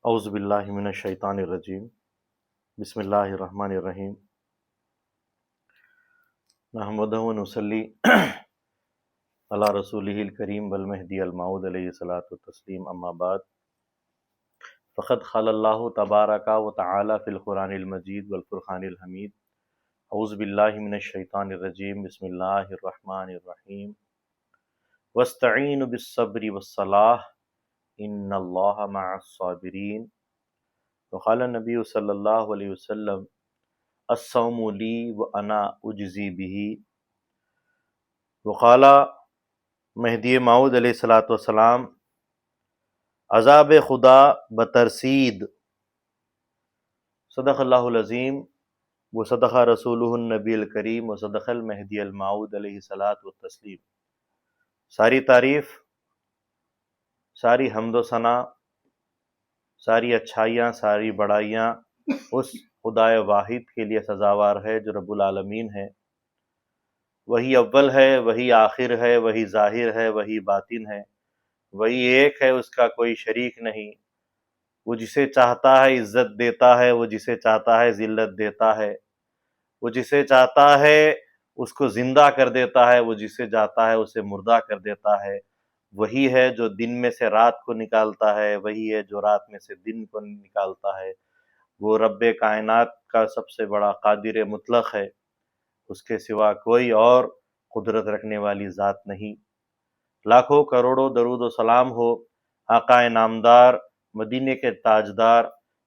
اعوذ باللہ من الشیطان الرجیم بسم اللہ الرحمن الرحیم نحمدہ و نصلی علی رسولہ الکریم والمہدی الموعود علیہ الصلوۃ والتسلیم اما بعد فقد قال اللہ تبارک و تعالی فی القرآن المجید والفرقان الحمید اعوذ باللہ من الشیطان الرجیم بسم اللہ الرحمن الرحیم واستعینوا بالصبر والصلاۃ ان اللہ مع الصابرین وقال النبی صلی اللہ علیہ وسلم الصوم لی وانا اجزی بہ وقال مہدی موعود علیہ الصلوۃ والسلام عذاب خدا بترسید صدق اللہ العظیم وصدق رسولہ النبی الکریم وصدق المہدی الموعود علیہ الصلوۃ والتسلیم۔ ساری تعریف، ساری حمد و ثنا، ساری اچھائیاں، ساری بڑائیاں اس خدائے واحد کے لیے سزاوار ہے جو رب العالمین ہے۔ وہی اول ہے، وہی آخر ہے، وہی ظاہر ہے، وہی باطن ہے، وہی ایک ہے، اس کا کوئی شریک نہیں۔ وہ جسے چاہتا ہے عزت دیتا ہے، وہ جسے چاہتا ہے ذلت دیتا ہے، وہ جسے چاہتا ہے اس کو زندہ کر دیتا ہے، وہ جسے چاہتا ہے اسے مردہ کر دیتا ہے۔ وہی ہے جو دن میں سے رات کو نکالتا ہے، وہی ہے جو رات میں سے دن کو نکالتا ہے۔ وہ رب کائنات کا سب سے بڑا قادر مطلق ہے، اس کے سوا کوئی اور قدرت رکھنے والی ذات نہیں۔ لاکھوں کروڑوں درود و سلام ہو آقا نامدار، مدینے کے تاجدار،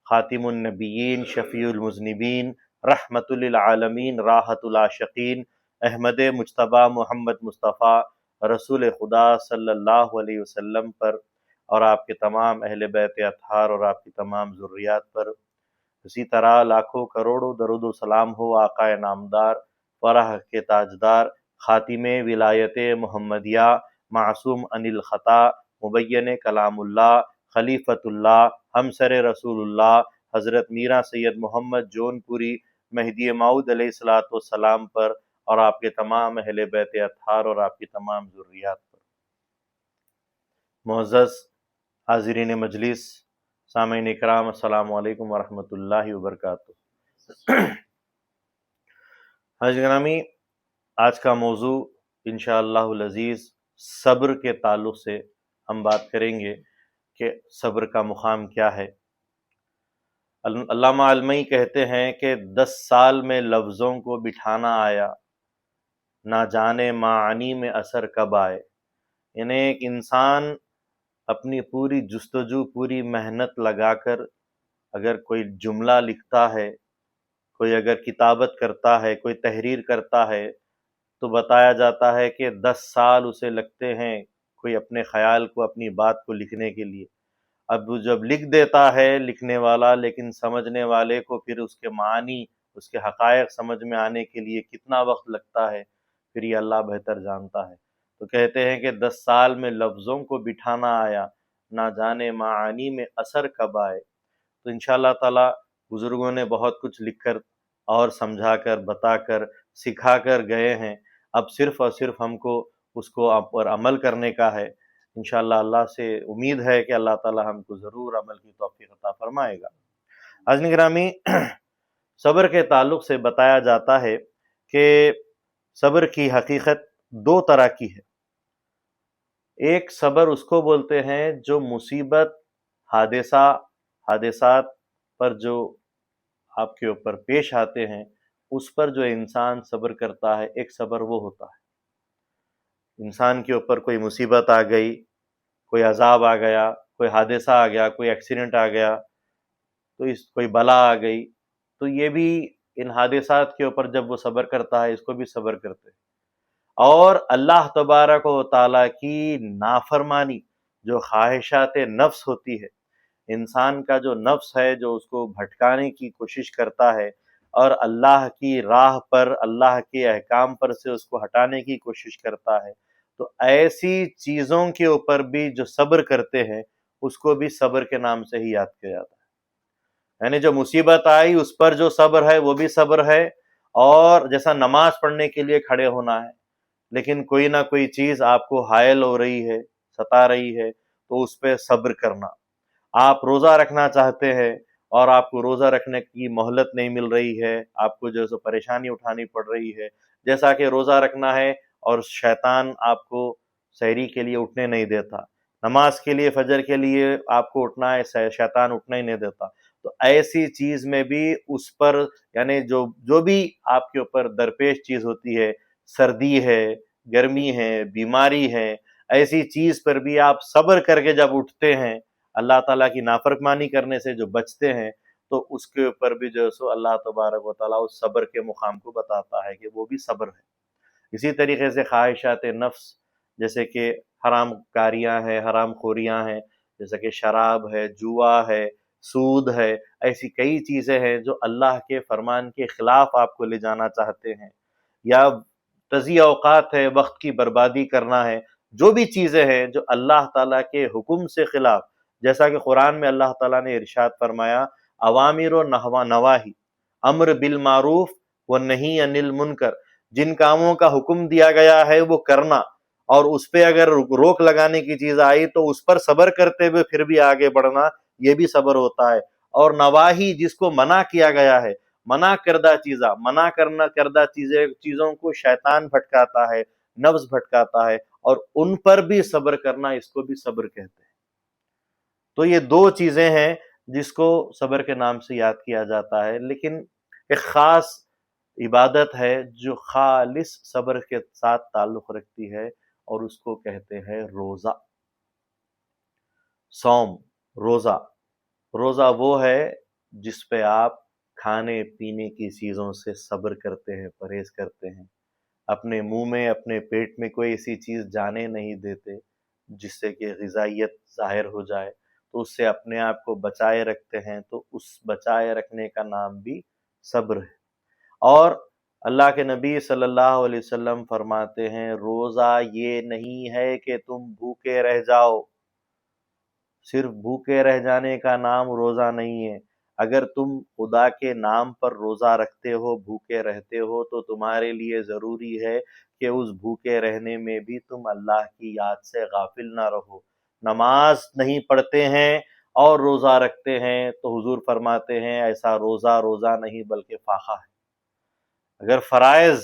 خاتم النبیین، شفیع المذنبین، رحمت للعالمین، راحت العاشقین، احمد مجتبیٰ محمد مصطفیٰ رسول خدا صلی اللہ علیہ وسلم پر اور آپ کے تمام اہل بیت اطہار اور آپ کی تمام ذریات پر، اسی طرح لاکھوں کروڑوں درود و سلام ہو آقا نامدار، فرح کے تاجدار، خاتم ولایت محمدیہ، معصوم عن الخطا، مبین کلام اللہ، خلیفۃ اللہ، ہمسر رسول اللہ، حضرت میرا سید محمد جون پوری مہدی موعود علیہ الصلوۃ والسلام پر اور آپ کے تمام اہل بیت اطہار اور آپ کی تمام ذریات پر۔ معزز حاضرین مجلس، سامعین اکرام، السلام علیکم ورحمۃ اللہ وبرکاتہ۔ حاضرین گرامی، آج کا موضوع انشاءاللہ العزیز صبر کے تعلق سے ہم بات کریں گے کہ صبر کا مقام کیا ہے۔ علامہ علمی کہتے ہیں کہ 10 سال میں لفظوں کو بٹھانا آیا، نہ جانے معانی میں اثر کب آئے۔ یعنی ایک انسان اپنی پوری جستجو، پوری محنت لگا کر اگر کوئی جملہ لکھتا ہے، کوئی اگر کتابت کرتا ہے، کوئی تحریر کرتا ہے، تو بتایا جاتا ہے کہ 10 سال اسے لگتے ہیں کوئی اپنے خیال کو، اپنی بات کو لکھنے کے لیے۔ اب وہ جب لکھ دیتا ہے لکھنے والا، لیکن سمجھنے والے کو پھر اس کے معنی، اس کے حقائق سمجھ میں آنے کے لیے کتنا وقت لگتا ہے، پھر یہ اللہ بہتر جانتا ہے۔ تو کہتے ہیں کہ 10 سال میں لفظوں کو بٹھانا آیا، نہ جانے معانی میں اثر کب آئے۔ تو انشاءاللہ تعالی بزرگوں نے بہت کچھ لکھ کر اور سمجھا کر، بتا کر، سکھا کر گئے ہیں۔ اب صرف اور صرف ہم کو اس کو پر عمل کرنے کا ہے۔ انشاءاللہ اللہ سے امید ہے کہ اللہ تعالی ہم کو ضرور عمل کی توفیق عطا فرمائے گا۔ حاضرین گرامی، صبر کے تعلق سے بتایا جاتا ہے کہ صبر کی حقیقت 2 طرح کی ہے۔ ایک صبر اس کو بولتے ہیں جو مصیبت، حادثات پر جو آپ کے اوپر پیش آتے ہیں، اس پر جو انسان صبر کرتا ہے، ایک صبر وہ ہوتا ہے۔ انسان کے اوپر کوئی مصیبت آ گئی، کوئی عذاب آ گیا، کوئی حادثہ آ گیا، کوئی ایکسیڈنٹ آ گیا، تو کوئی بلا آ گئی، تو یہ بھی ان حادثات کے اوپر جب وہ صبر کرتا ہے، اس کو بھی صبر کرتے ہیں۔ اور اللہ تبارک و تعالیٰ کی نافرمانی، جو خواہشات نفس ہوتی ہے، انسان کا جو نفس ہے جو اس کو بھٹکانے کی کوشش کرتا ہے اور اللہ کی راہ پر، اللہ کے احکام پر سے اس کو ہٹانے کی کوشش کرتا ہے، تو ایسی چیزوں کے اوپر بھی جو صبر کرتے ہیں، اس کو بھی صبر کے نام سے ہی یاد کیا جاتا ہے۔ یعنی جو مصیبت آئی اس پر جو صبر ہے وہ بھی صبر ہے، اور جیسا نماز پڑھنے کے لیے کھڑے ہونا ہے، لیکن کوئی نہ کوئی چیز آپ کو حائل ہو رہی ہے، ستا رہی ہے، تو اس پہ صبر کرنا۔ آپ روزہ رکھنا چاہتے ہیں اور آپ کو روزہ رکھنے کی مہلت نہیں مل رہی ہے، آپ کو جو ہے سو پریشانی اٹھانی پڑ رہی ہے، جیسا کہ روزہ رکھنا ہے اور شیطان آپ کو سحری کے لیے اٹھنے نہیں دیتا، نماز کے لیے فجر کے لیے آپ کو اٹھنا ہے، شیطان اٹھنا ہی نہیں دیتا، تو ایسی چیز میں بھی اس پر یعنی جو بھی آپ کے اوپر درپیش چیز ہوتی ہے، سردی ہے، گرمی ہے، بیماری ہے، ایسی چیز پر بھی آپ صبر کر کے جب اٹھتے ہیں، اللہ تعالیٰ کی نافرمانی کرنے سے جو بچتے ہیں، تو اس کے اوپر بھی جو ہے سو اللہ تبارک و تعالیٰ اس صبر کے مقام کو بتاتا ہے کہ وہ بھی صبر ہے۔ اسی طریقے سے خواہشات نفس جیسے کہ حرام کاریاں ہیں، حرام خوریاں ہیں، جیسے کہ شراب ہے، جوا ہے، سود ہے، ایسی کئی چیزیں ہیں جو اللہ کے فرمان کے خلاف آپ کو لے جانا چاہتے ہیں، یا تضیع اوقات ہے، وقت کی بربادی کرنا ہے، جو بھی چیزیں ہیں جو اللہ تعالیٰ کے حکم سے خلاف، جیسا کہ قرآن میں اللہ تعالیٰ نے ارشاد فرمایا اوامر و نواہی، امر بالمعروف و نہی عن المنکر، جن کاموں کا حکم دیا گیا ہے وہ کرنا، اور اس پہ اگر روک لگانے کی چیز آئی تو اس پر صبر کرتے ہوئے پھر بھی آگے بڑھنا، یہ بھی صبر ہوتا ہے، اور نواہی جس کو منع کیا گیا ہے، منع کردہ چیزوں کو شیطان بھٹکاتا ہے، نفس بھٹکاتا ہے، اور ان پر بھی صبر کرنا، اس کو بھی صبر کہتے ہیں۔ تو یہ دو چیزیں ہیں جس کو صبر کے نام سے یاد کیا جاتا ہے، لیکن ایک خاص عبادت ہے جو خالص صبر کے ساتھ تعلق رکھتی ہے، اور اس کو کہتے ہیں روزہ، صوم، روزہ۔ روزہ وہ ہے جس پہ آپ کھانے پینے کی چیزوں سے صبر کرتے ہیں، پرہیز کرتے ہیں، اپنے منہ میں، اپنے پیٹ میں کوئی ایسی چیز جانے نہیں دیتے جس سے کہ غذائیت ظاہر ہو جائے، تو اس سے اپنے آپ کو بچائے رکھتے ہیں، تو اس بچائے رکھنے کا نام بھی صبر ہے۔ اور اللہ کے نبی صلی اللہ علیہ وسلم فرماتے ہیں روزہ یہ نہیں ہے کہ تم بھوکے رہ جاؤ، صرف بھوکے رہ جانے کا نام روزہ نہیں ہے، اگر تم خدا کے نام پر روزہ رکھتے ہو، بھوکے رہتے ہو، تو تمہارے لیے ضروری ہے کہ اس بھوکے رہنے میں بھی تم اللہ کی یاد سے غافل نہ رہو۔ نماز نہیں پڑھتے ہیں اور روزہ رکھتے ہیں تو حضور فرماتے ہیں ایسا روزہ نہیں بلکہ فاقہ ہے۔ اگر فرائض،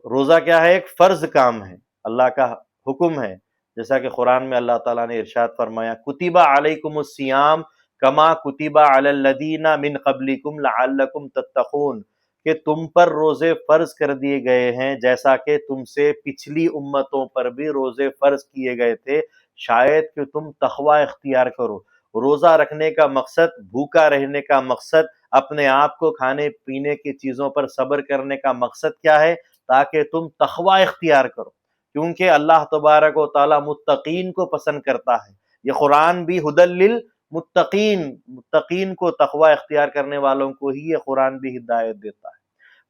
روزہ کیا ہے؟ ایک فرض کام ہے، اللہ کا حکم ہے، جیسا کہ قرآن میں اللہ تعالیٰ نے ارشاد فرمایا کتب علیکم الصیام کما کتب علی الذین من قبلکم لعلکم تتقون، کہ تم پر روزے فرض کر دیے گئے ہیں جیسا کہ تم سے پچھلی امتوں پر بھی روزے فرض کیے گئے تھے، شاید کہ تم تقوی اختیار کرو۔ روزہ رکھنے کا مقصد، بھوکا رہنے کا مقصد، اپنے آپ کو کھانے پینے کی چیزوں پر صبر کرنے کا مقصد کیا ہے؟ تاکہ تم تقوی اختیار کرو، کیونکہ اللہ تبارک و تعالیٰ متقین کو پسند کرتا ہے۔ یہ قرآن بھی ہدی للمتقین، متقین کو، تقوی اختیار کرنے والوں کو ہی یہ قرآن بھی ہدایت دیتا ہے۔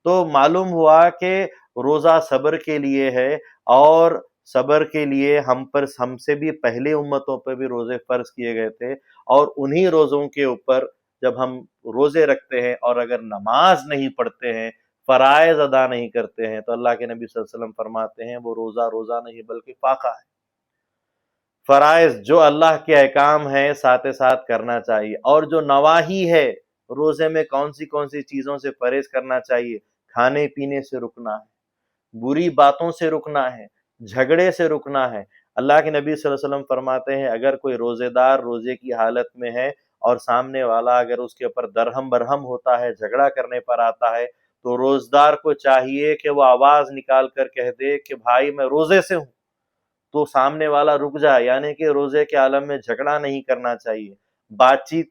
تو معلوم ہوا کہ روزہ صبر کے لیے ہے، اور صبر کے لیے ہم سے بھی پہلے امتوں پہ بھی روزے فرض کیے گئے تھے، اور انہی روزوں کے اوپر جب ہم روزے رکھتے ہیں اور اگر نماز نہیں پڑھتے ہیں، فرائض ادا نہیں کرتے ہیں، تو اللہ کے نبی صلی اللہ علیہ وسلم فرماتے ہیں وہ روزہ نہیں بلکہ فاقہ ہے۔ فرائض جو اللہ کے احکام ہیں ساتھ ساتھ کرنا چاہیے، اور جو نواہی ہے، روزے میں کون سی چیزوں سے پرہیز کرنا چاہیے، کھانے پینے سے رکنا ہے، بری باتوں سے رکنا ہے، جھگڑے سے رکنا ہے۔ اللہ کے نبی صلی اللہ علیہ وسلم فرماتے ہیں اگر کوئی روزے دار روزے کی حالت میں ہے اور سامنے والا اگر اس کے اوپر درہم برہم ہوتا ہے، جھگڑا کرنے پر آتا ہے، تو روزدار کو چاہیے کہ وہ آواز نکال کر کہہ دے کہ بھائی میں روزے سے ہوں، تو سامنے والا رک جائے، یعنی کہ روزے کے عالم میں جھگڑا نہیں کرنا چاہیے، بات چیت،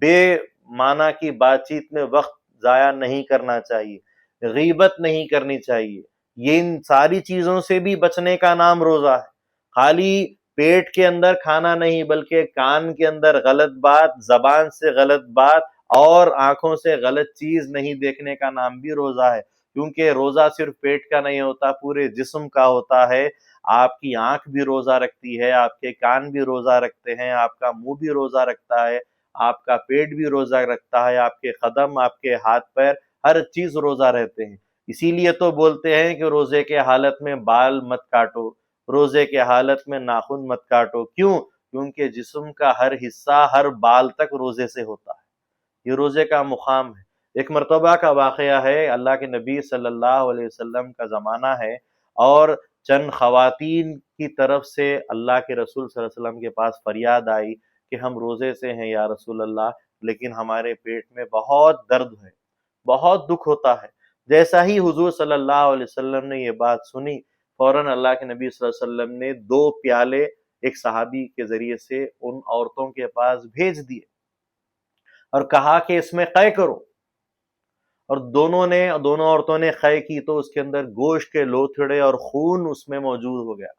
بے معنی کی بات چیت میں وقت ضائع نہیں کرنا چاہیے، غیبت نہیں کرنی چاہیے، یہ ان ساری چیزوں سے بھی بچنے کا نام روزہ ہے۔ خالی پیٹ کے اندر کھانا نہیں بلکہ کان کے اندر غلط بات، زبان سے غلط بات اور آنکھوں سے غلط چیز نہیں دیکھنے کا نام بھی روزہ ہے، کیونکہ روزہ صرف پیٹ کا نہیں ہوتا، پورے جسم کا ہوتا ہے۔ آپ کی آنکھ بھی روزہ رکھتی ہے، آپ کے کان بھی روزہ رکھتے ہیں، آپ کا منہ بھی روزہ رکھتا ہے، آپ کا پیٹ بھی روزہ رکھتا ہے، آپ کے قدم، آپ کے ہاتھ پیر، ہر چیز روزہ رہتے ہیں۔ اسی لیے تو بولتے ہیں کہ روزے کے حالت میں بال مت کاٹو، روزے کے حالت میں ناخن مت کاٹو، کیوں؟ کیونکہ جسم کا ہر حصہ ہر بال تک روزے سے ہوتا ہے، یہ روزے کا مقام ہے۔ ایک مرتبہ کا واقعہ ہے، اللہ کے نبی صلی اللہ علیہ وسلم کا زمانہ ہے، اور چند خواتین کی طرف سے اللہ کے رسول صلی اللہ علیہ وسلم کے پاس فریاد آئی کہ ہم روزے سے ہیں یا رسول اللہ، لیکن ہمارے پیٹ میں بہت درد ہے، بہت دکھ ہوتا ہے۔ جیسا ہی حضور صلی اللہ علیہ وسلم نے یہ بات سنی، فوراً اللہ کے نبی صلی اللہ علیہ وسلم نے 2 پیالے ایک صحابی کے ذریعے سے ان عورتوں کے پاس بھیج دیے اور کہا کہ اس میں قے کرو، اور دونوں عورتوں نے قے کی تو اس کے اندر گوشت کے لوتھڑے اور خون اس میں موجود ہو گیا۔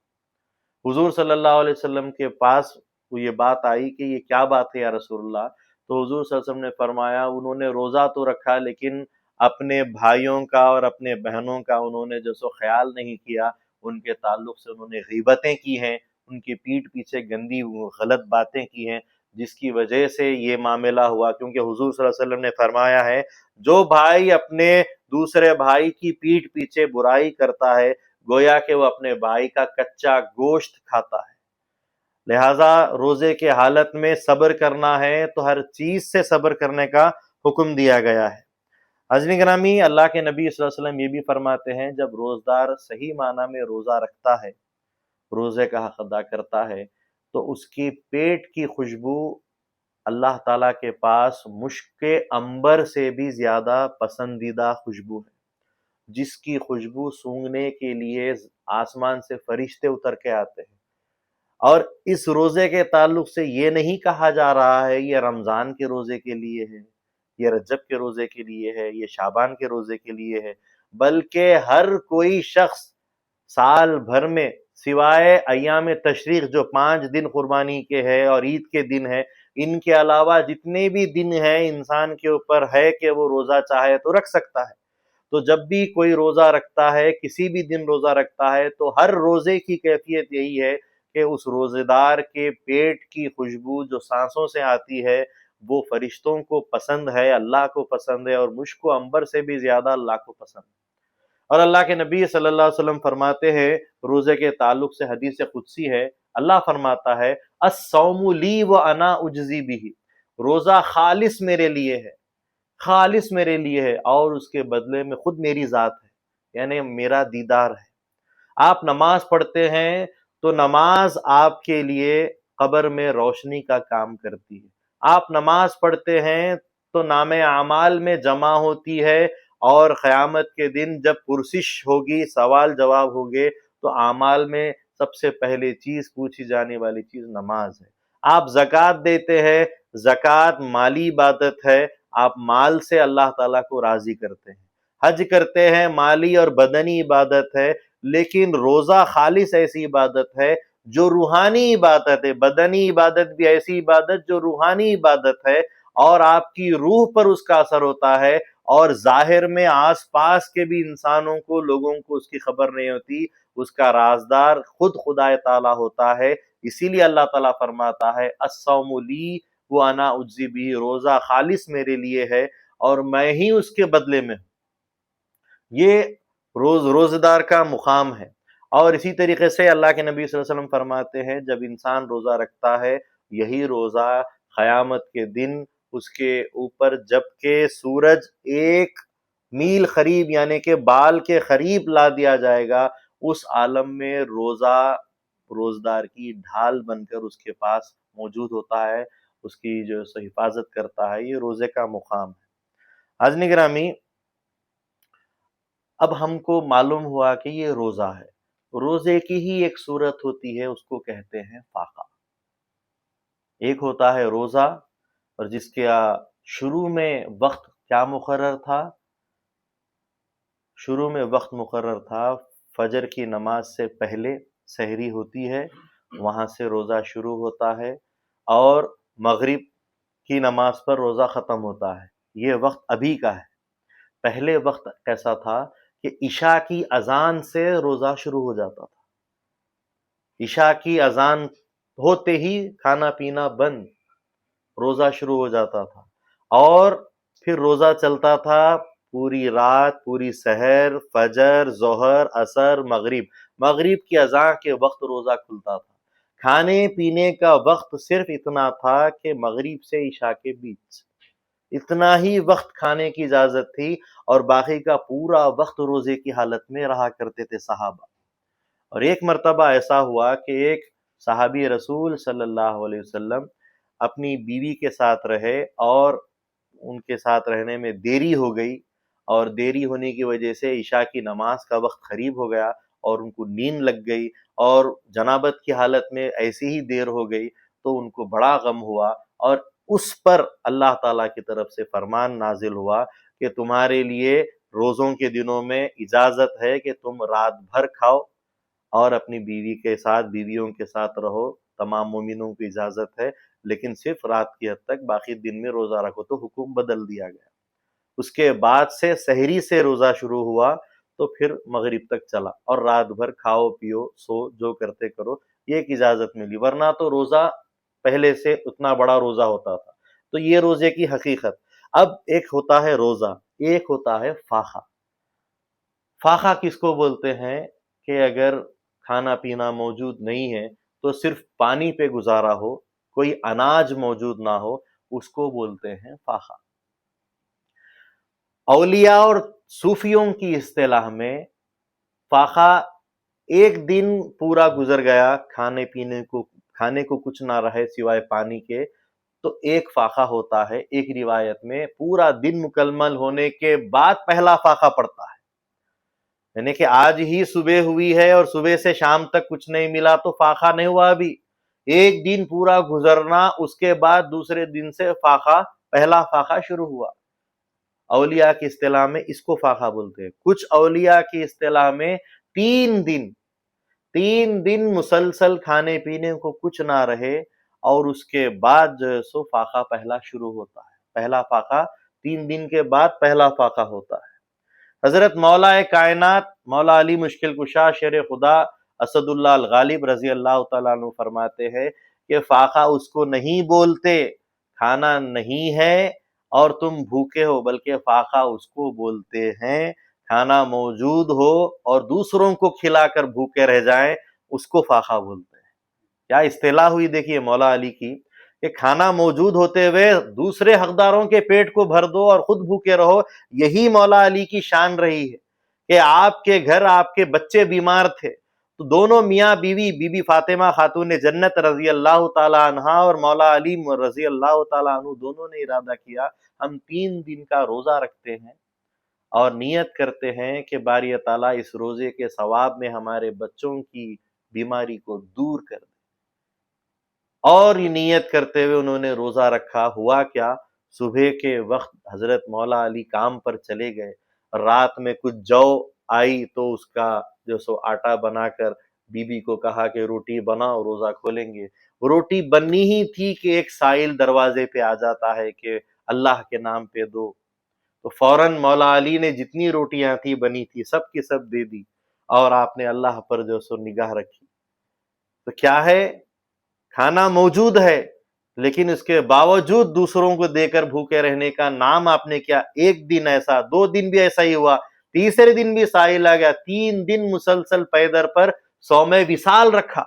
حضور صلی اللہ علیہ وسلم کے پاس یہ بات آئی کہ یہ کیا بات ہے یا رسول اللہ؟ تو حضور صلی اللہ علیہ وسلم نے فرمایا انہوں نے روزہ تو رکھا لیکن اپنے بھائیوں کا اور اپنے بہنوں کا انہوں نے جو سو خیال نہیں کیا، ان کے تعلق سے انہوں نے غیبتیں کی ہیں، ان کی پیٹھ پیچھے گندی غلط باتیں کی ہیں، جس کی وجہ سے یہ معاملہ ہوا۔ کیونکہ حضور صلی اللہ علیہ وسلم نے فرمایا ہے جو بھائی اپنے دوسرے بھائی کی پیٹھ پیچھے برائی کرتا ہے گویا کہ وہ اپنے بھائی کا کچا گوشت کھاتا ہے۔ لہٰذا روزے کے حالت میں صبر کرنا ہے تو ہر چیز سے صبر کرنے کا حکم دیا گیا ہے۔ حاضرین گرامی، اللہ کے نبی صلی اللہ علیہ وسلم یہ بھی فرماتے ہیں جب روزدار صحیح معنی میں روزہ رکھتا ہے، روزے کا حق ادا کرتا ہے، تو اس کی پیٹ کی خوشبو اللہ تعالیٰ کے پاس مشک عنبر سے بھی زیادہ پسندیدہ خوشبو ہے، جس کی خوشبو سونگھنے کے لیے آسمان سے فرشتے اتر کے آتے ہیں۔ اور اس روزے کے تعلق سے یہ نہیں کہا جا رہا ہے یہ رمضان کے روزے کے لیے ہے، یہ رجب کے روزے کے لیے ہے، یہ شعبان کے روزے کے لیے ہے، بلکہ ہر کوئی شخص سال بھر میں سوائے ایام تشریق جو 5 دن قربانی کے ہے اور عید کے دن ہے، ان کے علاوہ جتنے بھی دن ہیں انسان کے اوپر ہے کہ وہ روزہ چاہے تو رکھ سکتا ہے۔ تو جب بھی کوئی روزہ رکھتا ہے، کسی بھی دن روزہ رکھتا ہے، تو ہر روزے کی کیفیت یہی ہے کہ اس روزے دار کے پیٹ کی خوشبو جو سانسوں سے آتی ہے وہ فرشتوں کو پسند ہے، اللہ کو پسند ہے، اور مشک و عنبر سے بھی زیادہ اللہ کو پسند ہے۔ اور اللہ کے نبی صلی اللہ علیہ وسلم فرماتے ہیں روزے کے تعلق سے، حدیث قدسی ہے، اللہ فرماتا ہے الصوم لی وانا اجزی بہ، روزہ خالص میرے لیے ہے، خالص میرے لیے ہے، اور اس کے بدلے میں خود میری ذات ہے، یعنی میرا دیدار ہے۔ آپ نماز پڑھتے ہیں تو نماز آپ کے لیے قبر میں روشنی کا کام کرتی ہے، آپ نماز پڑھتے ہیں تو نام اعمال میں جمع ہوتی ہے، اور قیامت کے دن جب پرسش ہوگی، سوال جواب ہوگے، تو اعمال میں سب سے پہلے چیز پوچھی جانے والی چیز نماز ہے۔ آپ زکوٰۃ دیتے ہیں، زکوٰۃ مالی عبادت ہے، آپ مال سے اللہ تعالیٰ کو راضی کرتے ہیں۔ حج کرتے ہیں، مالی اور بدنی عبادت ہے، لیکن روزہ خالص ایسی عبادت ہے جو روحانی عبادت ہے، بدنی عبادت بھی ایسی عبادت جو روحانی عبادت ہے، اور آپ کی روح پر اس کا اثر ہوتا ہے، اور ظاہر میں آس پاس کے بھی انسانوں کو، لوگوں کو اس کی خبر نہیں ہوتی، اس کا رازدار خود خدا تعالیٰ ہوتا ہے۔ اسی لیے اللہ تعالیٰ فرماتا ہے الصوم لی وانا اجزی بہ، روزہ خالص میرے لیے ہے اور میں ہی اس کے بدلے میں ہوں۔ یہ روزہ دار کا مقام ہے۔ اور اسی طریقے سے اللہ کے نبی صلی اللہ علیہ وسلم فرماتے ہیں جب انسان روزہ رکھتا ہے، یہی روزہ قیامت کے دن اس کے اوپر جب کہ سورج 1 میل قریب یعنی کہ بال کے قریب لا دیا جائے گا، اس عالم میں روزدار کی ڈھال بن کر اس کے پاس موجود ہوتا ہے، اس کی جو حفاظت کرتا ہے۔ یہ روزے کا مقام ہے۔ حاضرین گرامی، اب ہم کو معلوم ہوا کہ یہ روزہ ہے، روزے کی ہی ایک صورت ہوتی ہے، اس کو کہتے ہیں فاقہ۔ ایک ہوتا ہے روزہ، اور جس کے شروع میں وقت کیا مقرر تھا؟ شروع میں وقت مقرر تھا فجر کی نماز سے پہلے سحری ہوتی ہے، وہاں سے روزہ شروع ہوتا ہے، اور مغرب کی نماز پر روزہ ختم ہوتا ہے۔ یہ وقت ابھی کا ہے۔ پہلے وقت کیسا تھا کہ عشاء کی اذان سے روزہ شروع ہو جاتا تھا، عشاء کی اذان ہوتے ہی کھانا پینا بند، روزہ شروع ہو جاتا تھا، اور پھر روزہ چلتا تھا پوری رات، پوری سحر، فجر، ظہر، عصر، مغرب کی اذان کے وقت روزہ کھلتا تھا۔ کھانے پینے کا وقت صرف اتنا تھا کہ مغرب سے عشاء کے بیچ، اتنا ہی وقت کھانے کی اجازت تھی، اور باقی کا پورا وقت روزے کی حالت میں رہا کرتے تھے صحابہ۔ اور ایک مرتبہ ایسا ہوا کہ ایک صحابی رسول صلی اللہ علیہ وسلم اپنی بیوی کے ساتھ رہے، اور ان کے ساتھ رہنے میں دیری ہو گئی، اور دیری ہونے کی وجہ سے عشاء کی نماز کا وقت قریب ہو گیا، اور ان کو نیند لگ گئی، اور جنابت کی حالت میں ایسی ہی دیر ہو گئی، تو ان کو بڑا غم ہوا، اور اس پر اللہ تعالیٰ کی طرف سے فرمان نازل ہوا کہ تمہارے لیے روزوں کے دنوں میں اجازت ہے کہ تم رات بھر کھاؤ اور اپنی بیوی کے ساتھ، بیویوں کے ساتھ رہو، تمام مومنوں کی اجازت ہے، لیکن صرف رات کی حد تک، باقی دن میں روزہ رکھو۔ تو حکم بدل دیا گیا۔ اس کے بعد سے سحری سے روزہ شروع ہوا، تو پھر مغرب تک چلا، اور رات بھر کھاؤ پیو سو جو کرتے کرو، یہ ایک اجازت ملی، ورنہ تو روزہ پہلے سے اتنا بڑا روزہ ہوتا تھا۔ تو یہ روزے کی حقیقت۔ اب ایک ہوتا ہے روزہ، ایک ہوتا ہے فاقہ۔ فاقہ کس کو بولتے ہیں؟ کہ اگر کھانا پینا موجود نہیں ہے تو صرف پانی پہ گزارا ہو، کوئی اناج موجود نہ ہو، اس کو بولتے ہیں فاقہ۔ اولیاء اور صوفیوں کی اصطلاح میں فاقہ ایک دن پورا گزر گیا، کھانے کو کچھ نہ رہے سوائے پانی کے، تو ایک فاقہ ہوتا ہے۔ ایک روایت میں پورا دن مکمل ہونے کے بعد پہلا فاقہ پڑتا ہے، یعنی کہ آج ہی صبح ہوئی ہے اور صبح سے شام تک کچھ نہیں ملا تو فاقہ نہیں ہوا، ابھی ایک دن پورا گزرنا، اس کے بعد دوسرے دن سے پہلا فاقہ شروع ہوا۔ اولیاء کی اصطلاح میں اس کو فاقہ بولتے ہیں۔ کچھ اولیاء کی اصطلاح میں تین دن مسلسل کھانے پینے کو کچھ نہ رہے، اور اس کے بعد جو ہے سو فاقہ پہلا شروع ہوتا ہے۔ پہلا فاقہ 3 دن کے بعد پہلا فاقہ ہوتا ہے۔ حضرت مولا کائنات مولا علی مشکل کشا شیر خدا اسد اللہ الغالب رضی اللہ تعالیٰ عنہ فرماتے ہیں کہ فاقہ اس کو نہیں بولتے، کھانا نہیں ہے اور تم بھوکے ہو، بلکہ فاقہ اس کو بولتے ہیں کھانا موجود ہو اور دوسروں کو کھلا کر بھوکے رہ جائیں، اس کو فاقہ بولتے ہیں۔ کیا اصطلاح ہوئی دیکھیے مولا علی کی، کہ کھانا موجود ہوتے ہوئے دوسرے حقداروں کے پیٹ کو بھر دو اور خود بھوکے رہو۔ یہی مولا علی کی شان رہی ہے کہ آپ کے گھر آپ کے بچے بیمار تھے، تو دونوں میاں بیوی، بی بی فاطمہ خاتون جنت رضی اللہ تعالی عنہا اور مولا علی رضی اللہ تعالی عنہ، دونوں نے ارادہ کیا ہم 3 دن کا روزہ رکھتے ہیں، اور نیت کرتے ہیں کہ باری تعالیٰ اس روزے کے ثواب میں ہمارے بچوں کی بیماری کو دور کر دے۔ اور یہ نیت کرتے ہوئے انہوں نے روزہ رکھا۔ ہوا کیا، صبح کے وقت حضرت مولا علی کام پر چلے گئے، رات میں کچھ جو آئی تو اس کا جو سو آٹا بنا کر بی بی کو کہا کہ روٹی بناؤ، روزہ کھولیں گے۔ روٹی بننی ہی تھی کہ ایک سائل دروازے پہ آ جاتا ہے کہ اللہ کے نام پہ دو، تو فوراً مولا علی نے جتنی روٹیاں تھی بنی تھی سب کی سب دے دی، اور آپ نے اللہ پر جو سو نگاہ رکھی۔ تو کیا ہے، کھانا موجود ہے لیکن اس کے باوجود دوسروں کو دے کر بھوکے رہنے کا نام آپ نے کیا؟ ایک دن ایسا، 2 دن بھی ایسا ہی ہوا، تیسرے دن بھی سائل آ گیا، 3 دن مسلسل پیدر پر صوم وصال رکھا،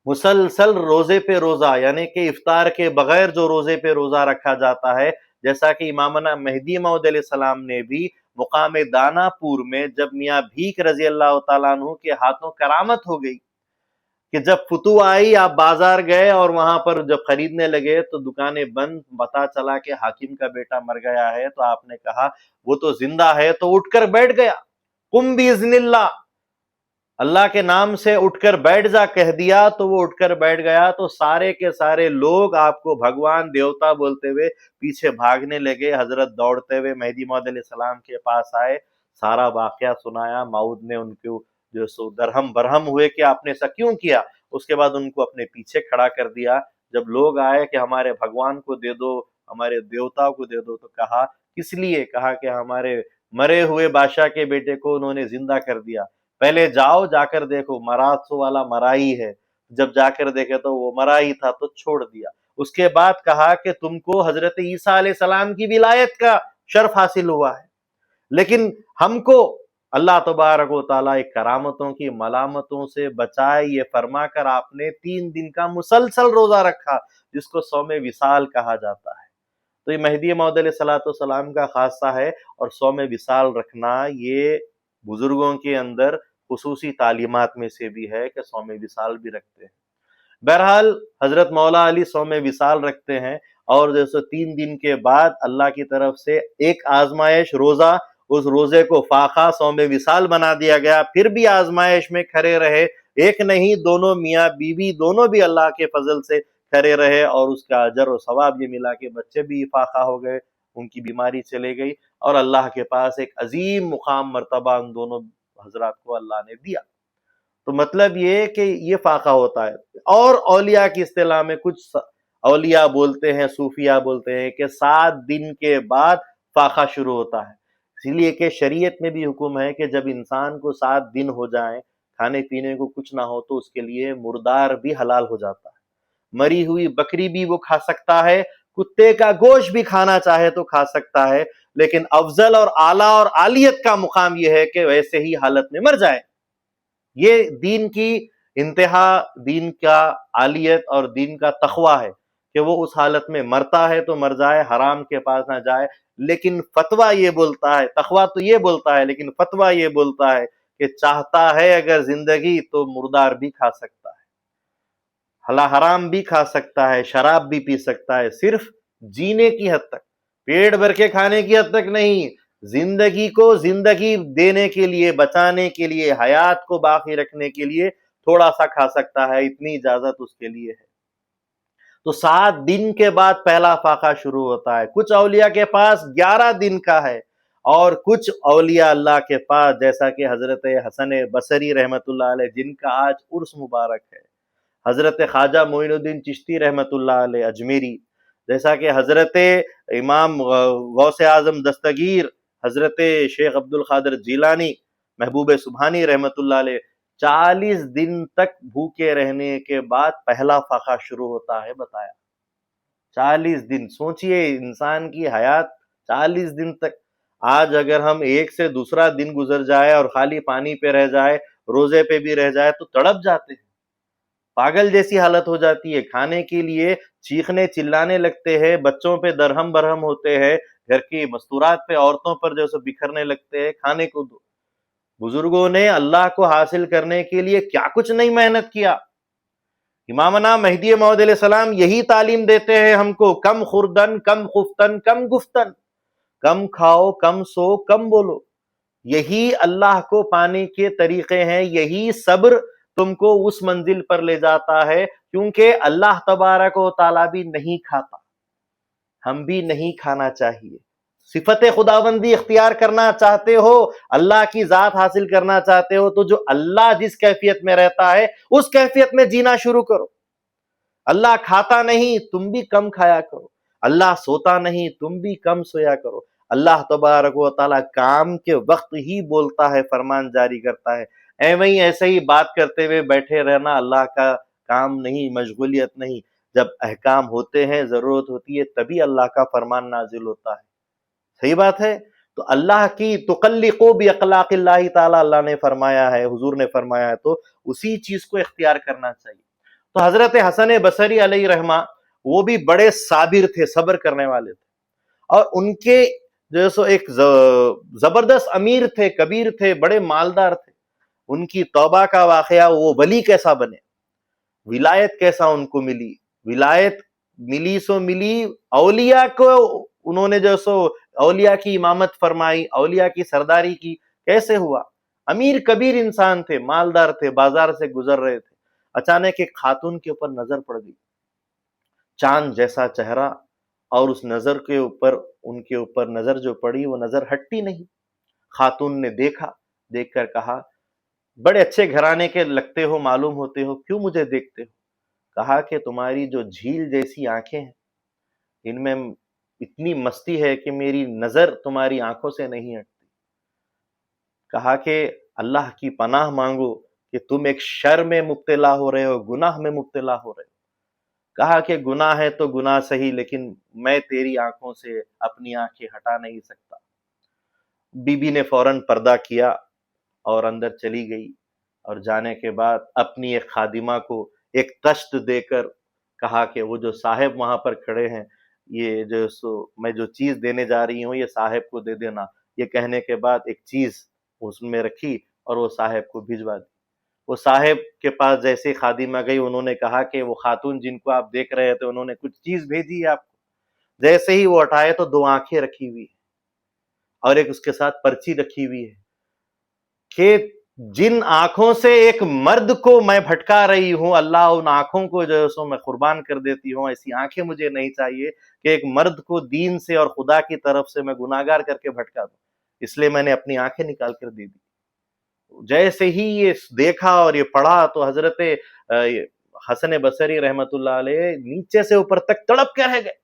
مسلسل روزے پہ روزہ، یعنی کہ افطار کے بغیر جو روزے پہ روزہ رکھا جاتا ہے، جیسا کہ امامنا مہدی موعود علیہ السلام نے بھی مقام دانا پور میں جب میاں بھیک رضی اللہ تعالیٰ عنہ کے ہاتھوں کرامت ہو گئی کہ جب فتوح آئی، آپ بازار گئے اور وہاں پر جب خریدنے لگے تو دکانیں بند، پتا چلا کہ حاکم کا بیٹا مر گیا ہے، تو آپ نے کہا وہ تو زندہ ہے، تو اٹھ کر بیٹھ گیا، قم باذن اللہ، اللہ کے نام سے اٹھ کر بیٹھ جا کہہ دیا، تو وہ اٹھ کر بیٹھ گیا، تو سارے کے سارے لوگ آپ کو بھگوان دیوتا بولتے ہوئے پیچھے بھاگنے لگے۔ حضرت دوڑتے ہوئے مہدی موعود علیہ السلام کے پاس آئے، سارا واقعہ سنایا، موعود نے ان کو جو سو درہم برہم ہوئے کہ آپ نے ایسا کیوں کیا، اس کے بعد ان کو اپنے پیچھے کھڑا کر دیا۔ جب لوگ آئے کہ ہمارے بھگوان کو دے دو، ہمارے دیوتا کو دے دو، تو کہا کس لیے؟ کہا کہ ہمارے مرے ہوئے بادشاہ کے بیٹے کو انہوں نے زندہ کر دیا، پہلے جاؤ جا کر دیکھو، مراسو والا مرائی ہے، جب جا کر دیکھے تو وہ مرائی تھا تو چھوڑ دیا۔ اس کے بعد کہا کہ تم کو حضرت عیسیٰ علیہ السلام کی ولایت کا شرف حاصل ہوا ہے، لیکن ہم کو اللہ تبارک و تعالیٰ کرامتوں کی ملامتوں سے بچائے، یہ فرما کر آپ نے 3 دن کا مسلسل روزہ رکھا، جس کو صوم وصال کہا جاتا ہے۔ تو یہ مہدی موعود علیہ الصلوۃ والسلام کا خاصہ ہے، اور صوم وصال رکھنا یہ بزرگوں کے اندر خصوصی تعلیمات میں سے بھی ہے کہ صوم وصال بھی رکھتے ہیں۔ بہرحال حضرت مولا علی صوم وصال رکھتے ہیں، اور جیسے 3 دن کے بعد اللہ کی طرف سے ایک آزمائش روزہ، اس روزے کو فاقہ صوم وصال بنا دیا گیا، پھر بھی آزمائش میں کھڑے رہے، ایک نہیں دونوں میاں بیوی دونوں بھی اللہ کے فضل سے کھڑے رہے، اور اس کا اجر و ثواب یہ ملا کہ بچے بھی فاقہ ہو گئے، ان کی بیماری چلے گئی، اور اللہ کے پاس ایک عظیم مقام مرتبہ ان دونوں حضرات کو اللہ نے دیا۔ تو مطلب یہ کہ یہ فاقہ ہوتا ہے۔ اور اولیاء کی اصطلاح میں کچھ اولیاء بولتے ہیں، صوفیاء بولتے ہیں کہ 7 دن کے بعد فاقہ شروع ہوتا ہے، اسی لیے کہ شریعت میں بھی حکم ہے کہ جب انسان کو 7 دن ہو جائیں، کھانے پینے کو کچھ نہ ہو، تو اس کے لیے مردار بھی حلال ہو جاتا ہے، مری ہوئی بکری بھی وہ کھا سکتا ہے، کتے کا گوشت بھی کھانا چاہے تو کھا سکتا ہے، لیکن افضل اور اعلیٰ اور عالیت کا مقام یہ ہے کہ ویسے ہی حالت میں مر جائے۔ یہ دین کی انتہا، دین کا عالیت اور دین کا تقویٰ ہے کہ وہ اس حالت میں مرتا ہے تو مر جائے، حرام کے پاس نہ جائے۔ لیکن فتویٰ یہ بولتا ہے، تقویٰ تو یہ بولتا ہے، لیکن فتویٰ یہ بولتا ہے کہ چاہتا ہے اگر زندگی تو مردار بھی کھا سکتا ہے، حرام بھی کھا سکتا ہے، شراب بھی پی سکتا ہے، صرف جینے کی حد تک، پیٹ بھر کے کھانے کی حد تک نہیں، زندگی کو زندگی دینے کے لیے، بچانے کے لیے، حیات کو باقی رکھنے کے لیے تھوڑا سا کھا سکتا ہے، اتنی اجازت اس کے لیے ہے۔ تو 7 دن کے بعد پہلا فاقہ شروع ہوتا ہے۔ کچھ اولیاء کے پاس 11 دن کا ہے، اور کچھ اولیاء اللہ کے پاس جیسا کہ حضرت حسن بصری رحمۃ اللہ علیہ، جن کا آج عرس مبارک ہے، حضرت خواجہ معین الدین چشتی رحمۃ اللہ علیہ اجمیری، جیسا کہ حضرت امام غوث اعظم دستگیر، حضرت شیخ عبد القادر جیلانی محبوب سبحانی رحمۃ اللہ علیہ، 40 دن تک بھوکے رہنے کے بعد پہلا فاقہ شروع ہوتا ہے، بتایا 40 دن۔ سوچئے انسان کی حیات 40 دن تک، آج اگر ہم ایک سے دوسرا دن گزر جائے اور خالی پانی پہ رہ جائے، روزے پہ بھی رہ جائے تو تڑپ جاتے ہیں، پاگل جیسی حالت ہو جاتی ہے، کھانے کے لیے چیخنے چلانے لگتے ہیں، بچوں پہ درہم برہم ہوتے ہیں، گھر کی مستورات پہ عورتوں پر جو بکھرنے لگتے ہیں، کھانے کو دو۔ بزرگوں نے اللہ کو حاصل کرنے کے لیے کیا کچھ نہیں محنت کیا۔ امامنا مہدی موعود علیہ السلام یہی تعلیم دیتے ہیں ہم کو، کم خوردن، کم خفتن، کم گفتن، کم کھاؤ، کم سو، کم بولو۔ یہی اللہ کو پانے کے طریقے ہیں، یہی صبر تم کو اس منزل پر لے جاتا ہے، کیونکہ اللہ تبارک و تعالیٰ بھی نہیں کھاتا، ہم بھی نہیں کھانا چاہیے۔ صفت خداوندی اختیار کرنا چاہتے ہو، اللہ کی ذات حاصل کرنا چاہتے ہو، تو جو اللہ جس کیفیت میں رہتا ہے اس کیفیت میں جینا شروع کرو۔ اللہ کھاتا نہیں، تم بھی کم کھایا کرو، اللہ سوتا نہیں، تم بھی کم سویا کرو۔ اللہ تبارک و تعالیٰ کام کے وقت ہی بولتا ہے، فرمان جاری کرتا ہے، ایسے ہی بات کرتے ہوئے بیٹھے رہنا اللہ کا کام نہیں، مشغولیت نہیں۔ جب احکام ہوتے ہیں، ضرورت ہوتی ہے، تبھی اللہ کا فرمان نازل ہوتا ہے۔ صحیح بات ہے؟ تو اللہ کی تقلقوا باخلاق اللہ تعالیٰ، اللہ نے فرمایا ہے، حضور نے فرمایا ہے، تو اسی چیز کو اختیار کرنا چاہیے۔ تو حضرت حسن بصری علیہ رحمہ وہ بھی بڑے صابر تھے، صبر کرنے والے تھے، اور ان کے جو سو ایک زبردست امیر تھے، کبیر تھے، بڑے مالدار تھے۔ ان کی توبہ کا واقعہ، وہ ولی کیسا بنے، ولایت کیسا ان کو ملی، ولایت ملی سو ملی، اولیاء کو انہوں نے جو سو اولیاء کی امامت فرمائی، اولیاء کی سرداری کی، کیسے ہوا؟ امیر کبیر انسان تھے، مالدار تھے، بازار سے گزر رہے تھے، اچانک ایک خاتون کے اوپر نظر پڑ گئی، چاند جیسا چہرہ، اور اس نظر کے اوپر، ان کے اوپر نظر جو پڑی وہ نظر ہٹتی نہیں۔ خاتون نے دیکھا، دیکھ کر کہا، بڑے اچھے گھرانے کے لگتے ہو، معلوم ہوتے ہو، کیوں مجھے دیکھتے ہو؟ کہا کہ تمہاری جو جھیل جیسی آنکھیں ہیں، ان میں اتنی مستی ہے کہ میری نظر تمہاری آنکھوں سے نہیں ہٹتی۔ کہا کہ اللہ کی پناہ مانگو کہ تم ایک شر میں مبتلا ہو رہے ہو، گناہ میں مبتلا ہو رہے ہو۔ کہا کہ گناہ ہے تو گناہ صحیح، لیکن میں تیری آنکھوں سے اپنی آنکھیں ہٹا نہیں سکتا۔ بی بی نے فوراً پردہ کیا، اور اندر چلی گئی، اور جانے کے بعد اپنی ایک خادمہ کو ایک تشت دے کر کہا کہ وہ جو صاحب وہاں پر کھڑے ہیں، یہ جو میں جو چیز دینے جا رہی ہوں یہ صاحب کو دے دینا۔ یہ کہنے کے بعد ایک چیز اس میں رکھی اور وہ صاحب کو بھجوا دی۔ وہ صاحب کے پاس جیسے خادمہ گئی، انہوں نے کہا کہ وہ خاتون جن کو آپ دیکھ رہے تھے انہوں نے کچھ چیز بھیجی ہے آپ کو۔ جیسے ہی وہ اٹھائے تو 2 آنکھیں رکھی ہوئی ہے اور ایک اس کے ساتھ پرچی رکھی ہوئی ہے کہ جن آنکھوں سے ایک مرد کو میں بھٹکا رہی ہوں، اللہ ان آنکھوں کو جو ہے سو میں قربان کر دیتی ہوں۔ ایسی آنکھیں مجھے نہیں چاہیے کہ ایک مرد کو دین سے اور خدا کی طرف سے میں گناہگار کر کے بھٹکا دوں، اس لیے میں نے اپنی آنکھیں نکال کر دے دی۔ جیسے ہی یہ دیکھا اور یہ پڑھا تو حضرت حسن بصری رحمۃ اللہ علیہ نیچے سے اوپر تک تڑپ کے رہ گئے۔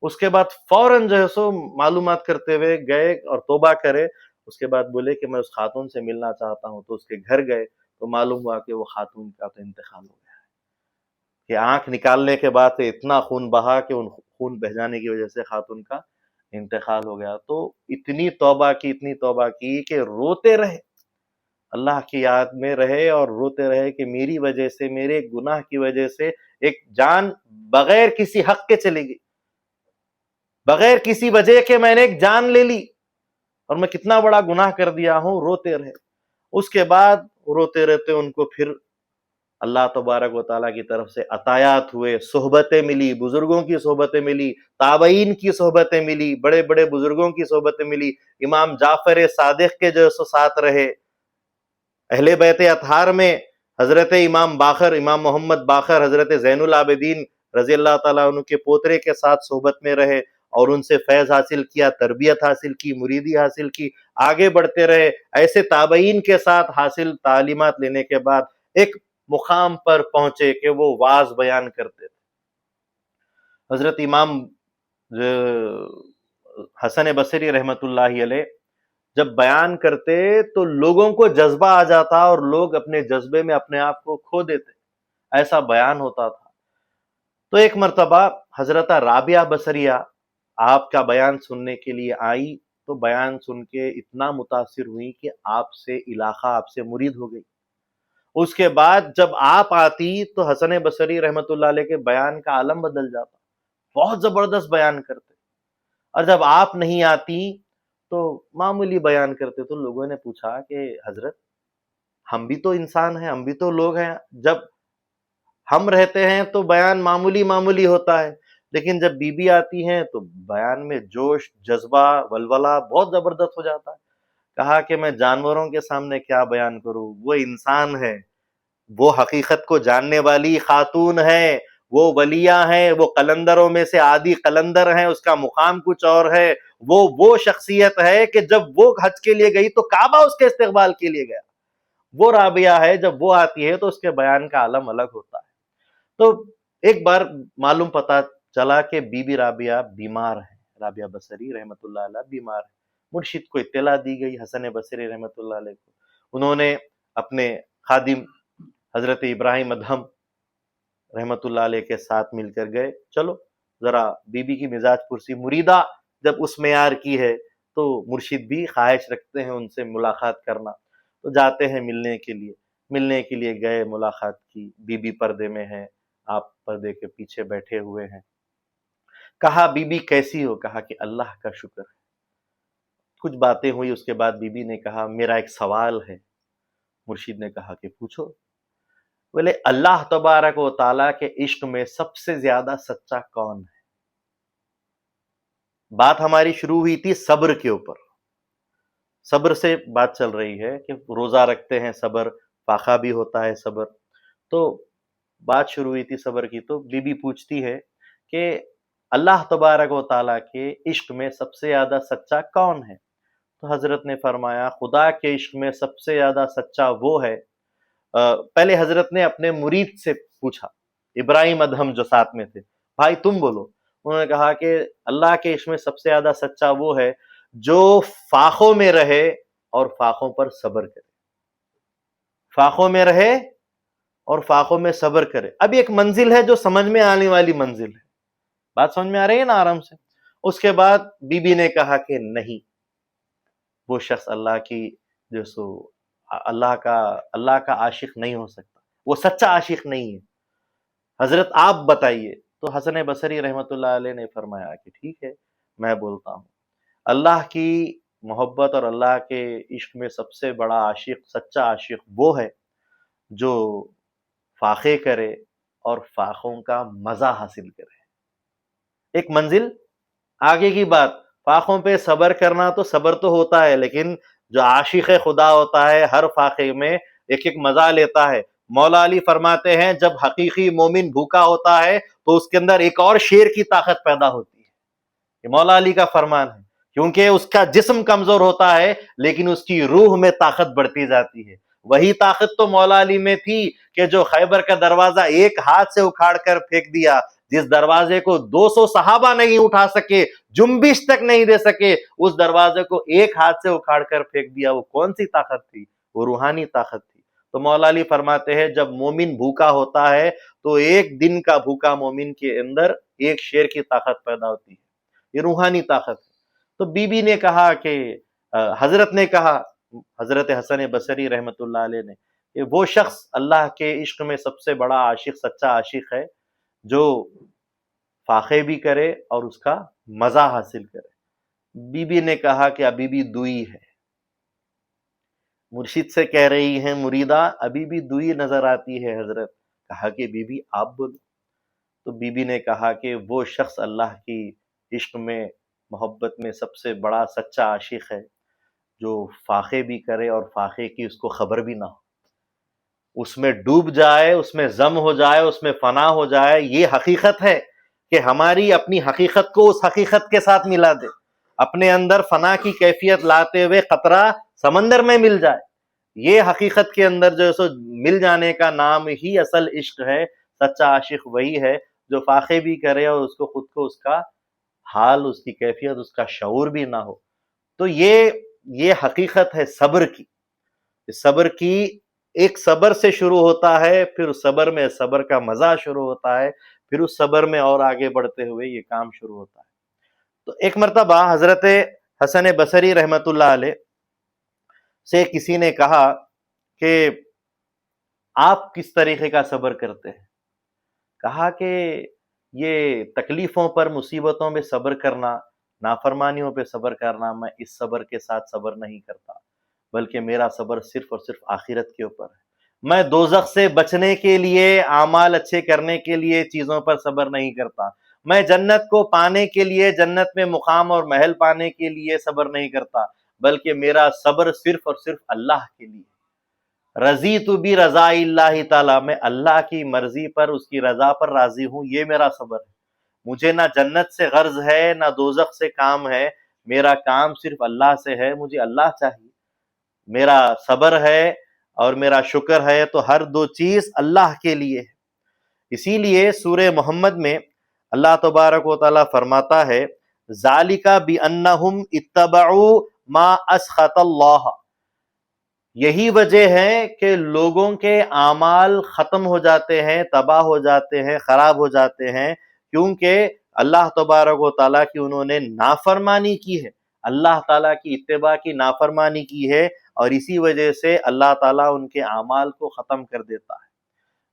اس کے بعد فوراً جو ہے سو معلومات کرتے ہوئے گئے اور توبہ کرے۔ اس کے بعد بولے کہ میں اس خاتون سے ملنا چاہتا ہوں، تو اس کے گھر گئے تو معلوم ہوا کہ وہ خاتون کا تو انتقال ہو گیا ہے، کہ آنکھ نکالنے کے بعد اتنا خون بہا کہ ان خون بہ جانے کی وجہ سے خاتون کا انتقال ہو گیا۔ تو اتنی توبہ کی کہ روتے رہے، اللہ کی یاد میں رہے اور روتے رہے کہ میری وجہ سے، میرے گناہ کی وجہ سے ایک جان بغیر کسی حق کے چلی گئی، بغیر کسی وجہ کے میں نے ایک جان لے لی اور میں کتنا بڑا گناہ کر دیا ہوں۔ روتے رہے۔ اس کے بعد روتے رہتے ان کو پھر اللہ تبارک و تعالیٰ کی طرف سے عطایات ہوئے، صحبتیں ملی، بزرگوں کی صحبتیں ملی، تابعین کی صحبتیں ملی، بڑے بڑے بزرگوں کی صحبتیں ملی، امام جعفر صادق کے جو ساتھ رہے، اہل بیت اطہار میں حضرت امام باقر، امام محمد باقر، حضرت زین العابدین رضی اللہ تعالیٰ عنہ کے پوترے کے ساتھ صحبت میں رہے اور ان سے فیض حاصل کیا، تربیت حاصل کی، مریدی حاصل کی، آگے بڑھتے رہے۔ ایسے تابعین کے ساتھ حاصل تعلیمات لینے کے بعد ایک مقام پر پہنچے کہ وہ واعظ بیان کرتے تھے۔ حضرت امام حسن بصری رحمۃ اللہ علیہ جب بیان کرتے تو لوگوں کو جذبہ آ جاتا اور لوگ اپنے جذبے میں اپنے آپ کو کھو دیتے، ایسا بیان ہوتا تھا۔ تو ایک مرتبہ حضرت رابعہ بصریہ آپ کا بیان سننے کے لیے آئی، تو بیان سن کے اتنا متاثر ہوئی کہ آپ سے علاقہ، آپ سے مرید ہو گئی۔ اس کے بعد جب آپ آتی تو حسن بصری رحمۃ اللہ علیہ کے بیان کا عالم بدل جاتا، بہت زبردست بیان کرتے۔ اور جب آپ نہیں آتی تو معمولی بیان کرتے، تو لوگوں نے پوچھا کہ حضرت ہم بھی تو انسان ہیں، ہم بھی تو لوگ ہیں، جب ہم رہتے ہیں تو بیان معمولی ہوتا ہے، لیکن جب بی بی آتی ہیں تو بیان میں جوش، جذبہ، ولولہ بہت زبردست ہو جاتا ہے۔ کہا کہ میں جانوروں کے سامنے کیا بیان کروں، وہ انسان ہے، وہ حقیقت کو جاننے والی خاتون ہے، وہ ولیہ ہیں، وہ قلندروں میں سے عادی قلندر ہیں، اس کا مقام کچھ اور ہے۔ وہ شخصیت ہے کہ جب وہ حج کے لیے گئی تو کعبہ اس کے استقبال کے لیے گیا۔ وہ رابعہ ہے، جب وہ آتی ہے تو اس کے بیان کا عالم الگ ہوتا ہے۔ تو ایک بار معلوم پتا چلا کہ بی بی رابعہ بیمار ہے، رابعہ بصری رحمۃ اللہ علیہ بیمار ہے۔ مرشد کو اطلاع دی گئی، حسن بصری رحمۃ اللہ علیہ کو۔ انہوں نے اپنے خادم حضرت ابراہیم ادہم رحمۃ اللہ علیہ کے ساتھ مل کر گئے، چلو ذرا بی بی کی مزاج پرسی، مریدہ جب اس معیار کی ہے تو مرشد بھی خواہش رکھتے ہیں ان سے ملاقات کرنا، تو جاتے ہیں ملنے کے لیے گئے، ملاقات کی۔ بی بی پردے میں ہے، آپ پردے کے پیچھے بیٹھے ہوئے ہیں۔ کہا بی بی کیسی ہو؟ کہا کہ اللہ کا شکر ہے۔ کچھ باتیں ہوئی، اس کے بعد بی بی نے کہا میرا ایک سوال ہے۔ مرشد نے کہا کہ پوچھو۔ بولے اللہ تبارک و تعالیٰ کے عشق میں سب سے زیادہ سچا کون ہے؟ بات ہماری شروع ہوئی تھی صبر کے اوپر، صبر سے بات چل رہی ہے کہ روزہ رکھتے ہیں صبر، فاقہ بھی ہوتا ہے صبر، تو بات شروع ہوئی تھی صبر کی۔ تو بی بی پوچھتی ہے کہ اللہ تبارک و تعالیٰ کے عشق میں سب سے زیادہ سچا کون ہے؟ تو حضرت نے فرمایا خدا کے عشق میں سب سے زیادہ سچا وہ ہے۔ پہلے حضرت نے اپنے مرید سے پوچھا، ابراہیم ادہم جو ساتھ میں تھے، بھائی تم بولو۔ انہوں نے کہا کہ اللہ کے عشق میں سب سے زیادہ سچا وہ ہے جو فاقوں میں رہے اور فاقوں پر صبر کرے، فاقوں میں رہے اور فاقوں میں صبر کرے۔ اب ایک منزل ہے جو سمجھ میں آنے والی منزل ہے، بات سمجھ میں آ رہی ہے نا آرام سے؟ اس کے بعد بی بی نے کہا کہ نہیں، وہ شخص اللہ کی جو سو اللہ کا عاشق نہیں ہو سکتا، وہ سچا عاشق نہیں ہے۔ حضرت آپ بتائیے۔ تو حسن بصری رحمۃ اللہ علیہ نے فرمایا کہ ٹھیک ہے، میں بولتا ہوں، اللہ کی محبت اور اللہ کے عشق میں سب سے بڑا عاشق، سچا عاشق وہ ہے جو فاقے کرے اور فاقوں کا مزہ حاصل کرے۔ ایک منزل آگے کی بات، فاقوں پہ صبر کرنا تو صبر تو ہوتا ہے، لیکن جو عاشق خدا ہوتا ہے ہر فاقے میں ایک ایک مزہ لیتا ہے۔ مولا علی فرماتے ہیں جب حقیقی مومن بھوکا ہوتا ہے تو اس کے اندر ایک اور شیر کی طاقت پیدا ہوتی ہے، یہ مولا علی کا فرمان ہے، کیونکہ اس کا جسم کمزور ہوتا ہے لیکن اس کی روح میں طاقت بڑھتی جاتی ہے۔ وہی طاقت تو مولا علی میں تھی کہ جو خیبر کا دروازہ ایک ہاتھ سے اکھاڑ کر پھینک دیا، جس دروازے کو 200 صحابہ نہیں اٹھا سکے، جنبش تک نہیں دے سکے، اس دروازے کو ایک ہاتھ سے اکھاڑ کر پھینک دیا۔ وہ کون سی طاقت تھی؟ وہ روحانی طاقت تھی۔ تو مولا علی فرماتے ہیں جب مومن بھوکا ہوتا ہے تو ایک دن کا بھوکا مومن کے اندر ایک شیر کی طاقت پیدا ہوتی ہے، یہ روحانی طاقت ہے۔ تو بی بی نے کہا کہ حضرت نے کہا، حضرت حسن بصری رحمۃ اللہ علیہ نے، کہ وہ شخص اللہ کے عشق میں سب سے بڑا عاشق، سچا عاشق ہے جو فاقے بھی کرے اور اس کا مزہ حاصل کرے۔ بی بی نے کہا کہ ابھی بھی دوئی ہے، مرشد سے کہہ رہی ہیں مریدہ ابھی بھی دوئی نظر آتی ہے حضرت۔ کہا کہ بی بی آپ بولو۔ تو بی بی نے کہا کہ وہ شخص اللہ کی عشق میں، محبت میں سب سے بڑا سچا عاشق ہے جو فاقے بھی کرے اور فاقے کی اس کو خبر بھی نہ ہو، اس میں ڈوب جائے، اس میں ضم ہو جائے، اس میں فنا ہو جائے۔ یہ حقیقت ہے کہ ہماری اپنی حقیقت کو اس حقیقت کے ساتھ ملا دے، اپنے اندر فنا کی کیفیت لاتے ہوئے قطرہ سمندر میں مل جائے۔ یہ حقیقت کے اندر جو سو مل جانے کا نام ہی اصل عشق ہے۔ سچا عاشق وہی ہے جو فاقے بھی کرے اور اس کو خود کو اس کا حال، اس کی کیفیت، اس کا شعور بھی نہ ہو۔ تو یہ حقیقت ہے صبر کی۔ صبر کی ایک صبر سے شروع ہوتا ہے، پھر اس صبر میں صبر کا مزہ شروع ہوتا ہے، پھر اس صبر میں اور آگے بڑھتے ہوئے یہ کام شروع ہوتا ہے۔ تو ایک مرتبہ حضرت حسن بصری رحمۃ اللہ علیہ سے کسی نے کہا کہ آپ کس طریقے کا صبر کرتے ہیں؟ کہا کہ یہ تکلیفوں پر، مصیبتوں میں صبر کرنا، نافرمانیوں پہ صبر کرنا، میں اس صبر کے ساتھ صبر نہیں کرتا، بلکہ میرا صبر صرف اور صرف آخرت کے اوپر ہے۔ میں دوزخ سے بچنے کے لیے، اعمال اچھے کرنے کے لیے چیزوں پر صبر نہیں کرتا، میں جنت کو پانے کے لیے، جنت میں مقام اور محل پانے کے لیے صبر نہیں کرتا، بلکہ میرا صبر صرف اور صرف اللہ کے لیے۔ رضیت برضا اللہ تعالیٰ، میں اللہ کی مرضی پر، اس کی رضا پر راضی ہوں، یہ میرا صبر ہے۔ مجھے نہ جنت سے غرض ہے نہ دوزخ سے کام ہے، میرا کام صرف اللہ سے ہے، مجھے اللہ چاہیے۔ میرا صبر ہے اور میرا شکر ہے تو ہر دو چیز اللہ کے لیے ہے۔ اسی لیے سورہ محمد میں اللہ تبارک و تعالیٰ فرماتا ہے ذالک بانہم اتبعوا ما اسخط اللہ، یہی وجہ ہے کہ لوگوں کے اعمال ختم ہو جاتے ہیں، تباہ ہو جاتے ہیں، خراب ہو جاتے ہیں، کیونکہ اللہ تبارک و تعالیٰ کی انہوں نے نافرمانی کی ہے، اللہ تعالیٰ کی اتباع کی نافرمانی کی ہے، اور اسی وجہ سے اللہ تعالیٰ ان کے اعمال کو ختم کر دیتا ہے۔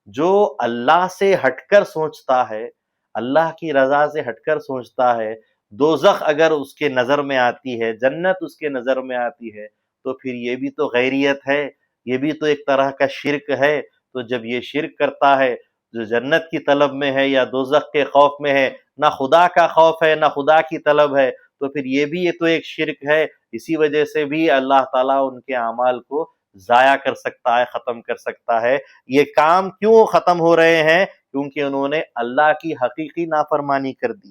جو اللہ سے ہٹ کر سوچتا ہے، اللہ کی رضا سے ہٹ کر سوچتا ہے، دوزخ اگر اس کے نظر میں آتی ہے، جنت اس کے نظر میں آتی ہے، تو پھر یہ بھی تو غیریت ہے، یہ بھی تو ایک طرح کا شرک ہے۔ تو جب یہ شرک کرتا ہے، جو جنت کی طلب میں ہے یا دوزخ کے خوف میں ہے، نہ خدا کا خوف ہے نہ خدا کی طلب ہے، تو پھر یہ بھی تو ایک شرک ہے۔ اسی وجہ سے بھی اللہ تعالیٰ ان کے اعمال کو ضائع کر سکتا ہے، ختم کر سکتا ہے۔ یہ کام کیوں ختم ہو رہے ہیں؟ کیونکہ انہوں نے اللہ کی حقیقی نافرمانی کر دی۔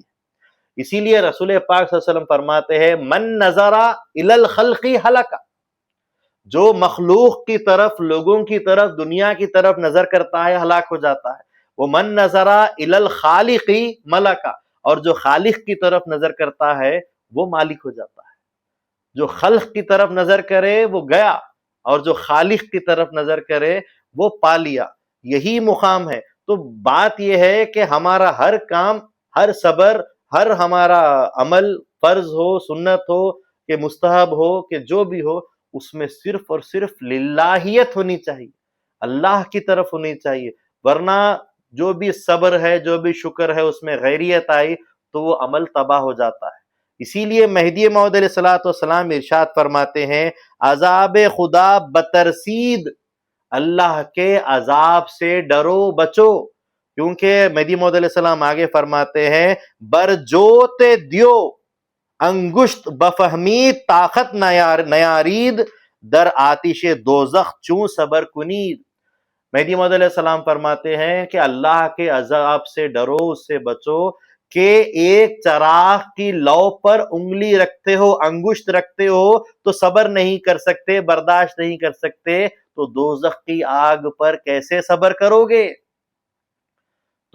اسی لیے رسول پاک صلی اللہ علیہ وسلم فرماتے ہیں من نظر الی الخلق ہلک، جو مخلوق کی طرف، لوگوں کی طرف، دنیا کی طرف نظر کرتا ہے ہلاک ہو جاتا ہے۔ وہ من نظر الی الخالق ملک، اور جو خالق کی طرف نظر کرتا ہے وہ مالک ہو جاتا ہے۔ جو خلق کی طرف نظر کرے وہ گیا، اور جو خالق کی طرف نظر کرے وہ پا لیا۔ یہی مقام ہے۔ تو بات یہ ہے کہ ہمارا ہر کام، ہر صبر، ہر ہمارا عمل، فرض ہو، سنت ہو کہ مستحب ہو کہ جو بھی ہو، اس میں صرف اور صرف للہیت ہونی چاہیے، اللہ کی طرف ہونی چاہیے، ورنہ جو بھی صبر ہے، جو بھی شکر ہے، اس میں غیریت آئی تو وہ عمل تباہ ہو جاتا ہے۔ اسی لیے مہدی موعود علیہ الصلوۃ والسلام ارشاد فرماتے ہیں عذاب خدا بترسید، اللہ کے عذاب سے ڈرو بچو، کیونکہ مہدی موعود علیہ السلام آگے فرماتے ہیں برجوت دیو انگشت بفہمی طاقت نیارید در آتش دوزخ چون صبر کنید۔ مہدی موعود علیہ السلام فرماتے ہیں کہ اللہ کے عذاب سے ڈرو، اس سے بچو کہ ایک چراغ کی لو پر انگلی رکھتے ہو، انگشت رکھتے ہو تو صبر نہیں کر سکتے، برداشت نہیں کر سکتے، تو دوزخ کی آگ پر کیسے صبر کرو گے؟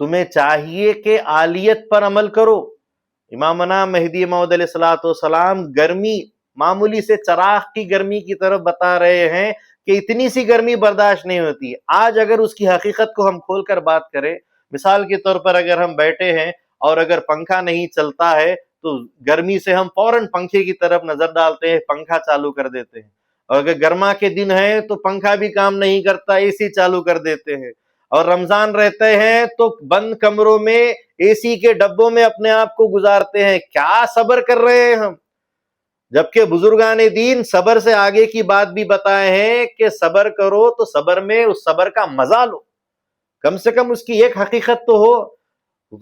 تمہیں چاہیے کہ عالیت پر عمل کرو۔ امامنا مہدی موعود علیہ الصلوۃ والسلام گرمی، معمولی سے چراغ کی گرمی کی طرف بتا رہے ہیں کہ اتنی سی گرمی برداشت نہیں ہوتی۔ آج اگر اس کی حقیقت کو ہم کھول کر بات کریں، مثال کے طور پر اگر ہم بیٹھے ہیں اور اگر پنکھا نہیں چلتا ہے تو گرمی سے ہم فوراً پنکھے کی طرف نظر ڈالتے ہیں، پنکھا چالو کر دیتے ہیں، اور اگر گرما کے دن ہے تو پنکھا بھی کام نہیں کرتا، اے سی چالو کر دیتے ہیں، اور رمضان رہتے ہیں تو بند کمروں میں اے سی کے ڈبوں میں اپنے آپ کو گزارتے ہیں۔ کیا صبر کر رہے ہیں ہم؟ جبکہ بزرگان دین صبر سے آگے کی بات بھی بتائے ہیں کہ صبر کرو تو صبر میں اس صبر کا مزہ لو، کم سے کم اس کی ایک حقیقت تو ہو،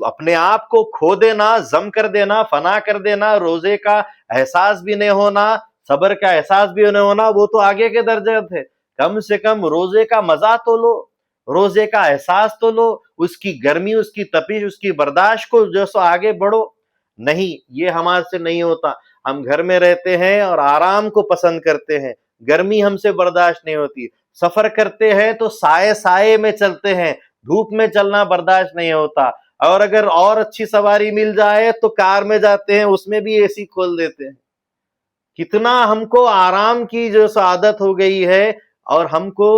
اپنے آپ کو کھو دینا، ضم کر دینا، فنا کر دینا، روزے کا احساس بھی نہیں ہونا، صبر کا احساس بھی نہیں ہونا، وہ تو آگے کے درجے تھے۔ کم سے کم روزے کا مزہ تو لو، روزے کا احساس تو لو، اس کی گرمی، اس کی تپش، اس کی برداشت کو جو سو آگے بڑھو۔ نہیں، یہ ہمارے سے نہیں ہوتا۔ ہم گھر میں رہتے ہیں اور آرام کو پسند کرتے ہیں، گرمی ہم سے برداشت نہیں ہوتی، سفر کرتے ہیں تو سائے میں چلتے ہیں، دھوپ میں چلنا برداشت نہیں ہوتا، اور اگر اور اچھی سواری مل جائے تو کار میں جاتے ہیں، اس میں بھی اے سی کھول دیتے ہیں۔ کتنا ہم کو آرام کی جو عادت ہو گئی ہے، اور ہم کو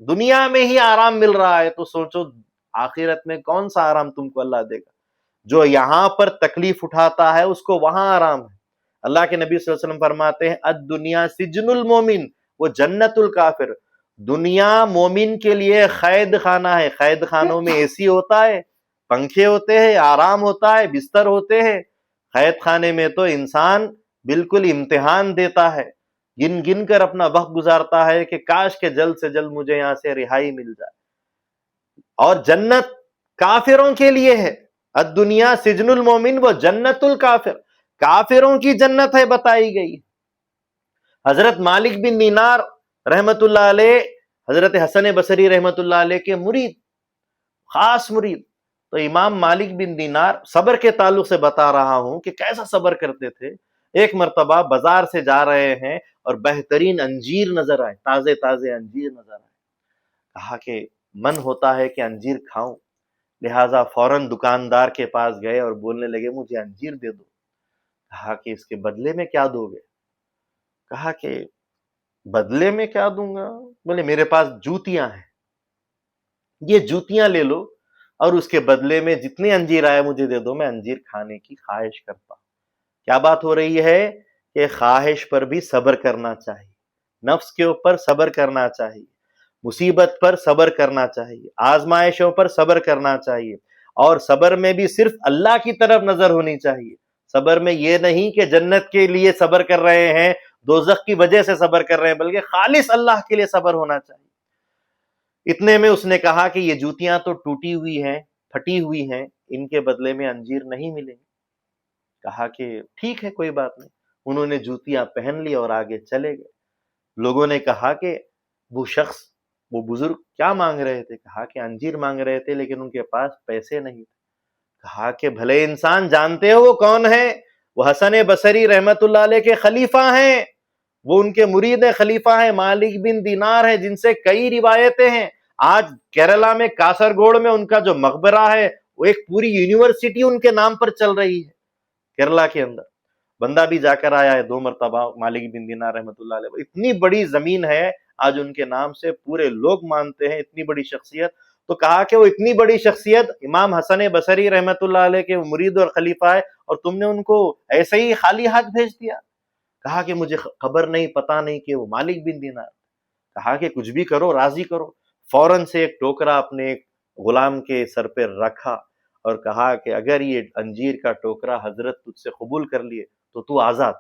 دنیا میں ہی آرام مل رہا ہے، تو سوچو آخرت میں کون سا آرام تم کو اللہ دے گا؟ جو یہاں پر تکلیف اٹھاتا ہے اس کو وہاں آرام ہے۔ اللہ کے نبی صلی اللہ علیہ وسلم فرماتے ہیں الدنیا سجن المومن و جنت الکافر، دنیا مومن کے لیے قید خانہ ہے، قید خانوں میں اے سی ہوتا ہے، پنکھے ہوتے ہیں، آرام ہوتا ہے، بستر ہوتے ہیں، قید خانے میں تو انسان بالکل امتحان دیتا ہے، گن گن کر اپنا وقت گزارتا ہے کہ کاش کہ جلد سے جلد مجھے یہاں سے رہائی مل جائے۔ اور جنت کافروں کے لیے ہے، الدنیا سجن المومن و جنت الکافر، کافروں کی جنت ہے بتائی گئی۔ حضرت مالک بن دینار رحمت اللہ علیہ حضرت حسن بصری رحمت اللہ علیہ کے مرید، خاص مرید، تو امام مالک بن دینار صبر کے تعلق سے بتا رہا ہوں کہ کیسا صبر کرتے تھے۔ ایک مرتبہ بازار سے جا رہے ہیں اور بہترین انجیر نظر آئے، تازے تازے انجیر نظر آئے، کہا کہ من ہوتا ہے کہ انجیر کھاؤں، لہٰذا فوراً دکاندار کے پاس گئے اور بولنے لگے مجھے انجیر دے دو۔ کہا کہ اس کے بدلے میں کیا دو گے؟ کہا کہ بدلے میں کیا دوں گا؟ بولے میرے پاس جوتیاں ہیں، یہ جوتیاں لے لو، اور اس کے بدلے میں جتنے انجیر آئے مجھے دے دو، میں انجیر کھانے کی خواہش کرتا ہوں۔ کیا بات ہو رہی ہے کہ خواہش پر بھی صبر کرنا چاہیے، نفس کے اوپر صبر کرنا چاہیے، مصیبت پر صبر کرنا چاہیے، آزمائشوں پر صبر کرنا چاہیے، اور صبر میں بھی صرف اللہ کی طرف نظر ہونی چاہیے۔ صبر میں یہ نہیں کہ جنت کے لیے صبر کر رہے ہیں، دوزخ کی وجہ سے صبر کر رہے ہیں، بلکہ خالص اللہ کے لیے صبر ہونا چاہیے۔ اتنے میں اس نے کہا کہ یہ جوتیاں تو ٹوٹی ہوئی ہیں، پھٹی ہوئی ہیں، ان کے بدلے میں انجیر نہیں ملیں گے۔ کہا کہ ٹھیک ہے، کوئی بات نہیں۔ انہوں نے جوتیاں پہن لی اور آگے چلے گئے۔ لوگوں نے کہا کہ وہ شخص، وہ بزرگ کیا مانگ رہے تھے؟ کہا کہ انجیر مانگ رہے تھے، لیکن ان کے پاس پیسے نہیں تھے۔ کہا کہ بھلے انسان، جانتے ہو وہ کون ہے؟ وہ حسن بصری رحمت اللہ علیہ کے خلیفہ ہیں، وہ ان کے مرید خلیفہ ہیں، مالک بن دینار ہیں، جن سے کئی روایتیں ہیں۔ آج کیرلا میں کاسرگوڑ میں ان کا جو مقبرہ ہے، وہ ایک پوری یونیورسٹی ان کے نام پر چل رہی ہے کیرلا کے اندر۔ بندہ بھی جا کر آیا ہے 2 مرتبہ، مالک بن دینار رحمت اللہ علیہ۔ اتنی بڑی زمین ہے آج ان کے نام سے، پورے لوگ مانتے ہیں، اتنی بڑی شخصیت۔ تو کہا کہ وہ اتنی بڑی شخصیت امام حسن بصری رحمت اللہ علیہ کے مرید اور خلیفہ ہے، اور تم نے ان کو ایسے ہی خالی ہاتھ بھیج دیا؟ کہا کہ مجھے خبر نہیں، پتہ نہیں کہ وہ مالک بن دینار. کہا کہ کچھ بھی کرو، راضی کرو. فوراً سے ایک ٹوکرا اپنے ایک غلام کے سر پہ رکھا اور کہا کہ اگر یہ انجیر کا ٹوکرا حضرت تجھ سے قبول کر لیے تو تو آزاد.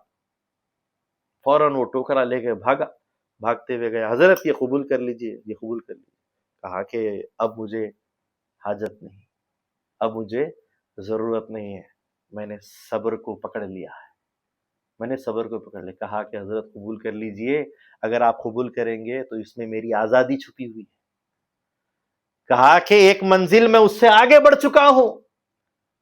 فوراً وہ ٹوکرا لے کے بھاگتے ہوئے گیا. حضرت یہ قبول کر لیجئے، یہ قبول کر لیجئے. کہا کہ اب مجھے حاجت نہیں، اب مجھے ضرورت نہیں ہے، میں نے صبر کو پکڑ لیا ہے، میں نے صبر کو پکڑ لیا. کہا کہ حضرت قبول کر لیجئے، اگر آپ قبول کریں گے تو اس میں میری آزادی چھپی ہوئی ہے. کہا کہ ایک منزل میں اس سے آگے بڑھ چکا ہوں،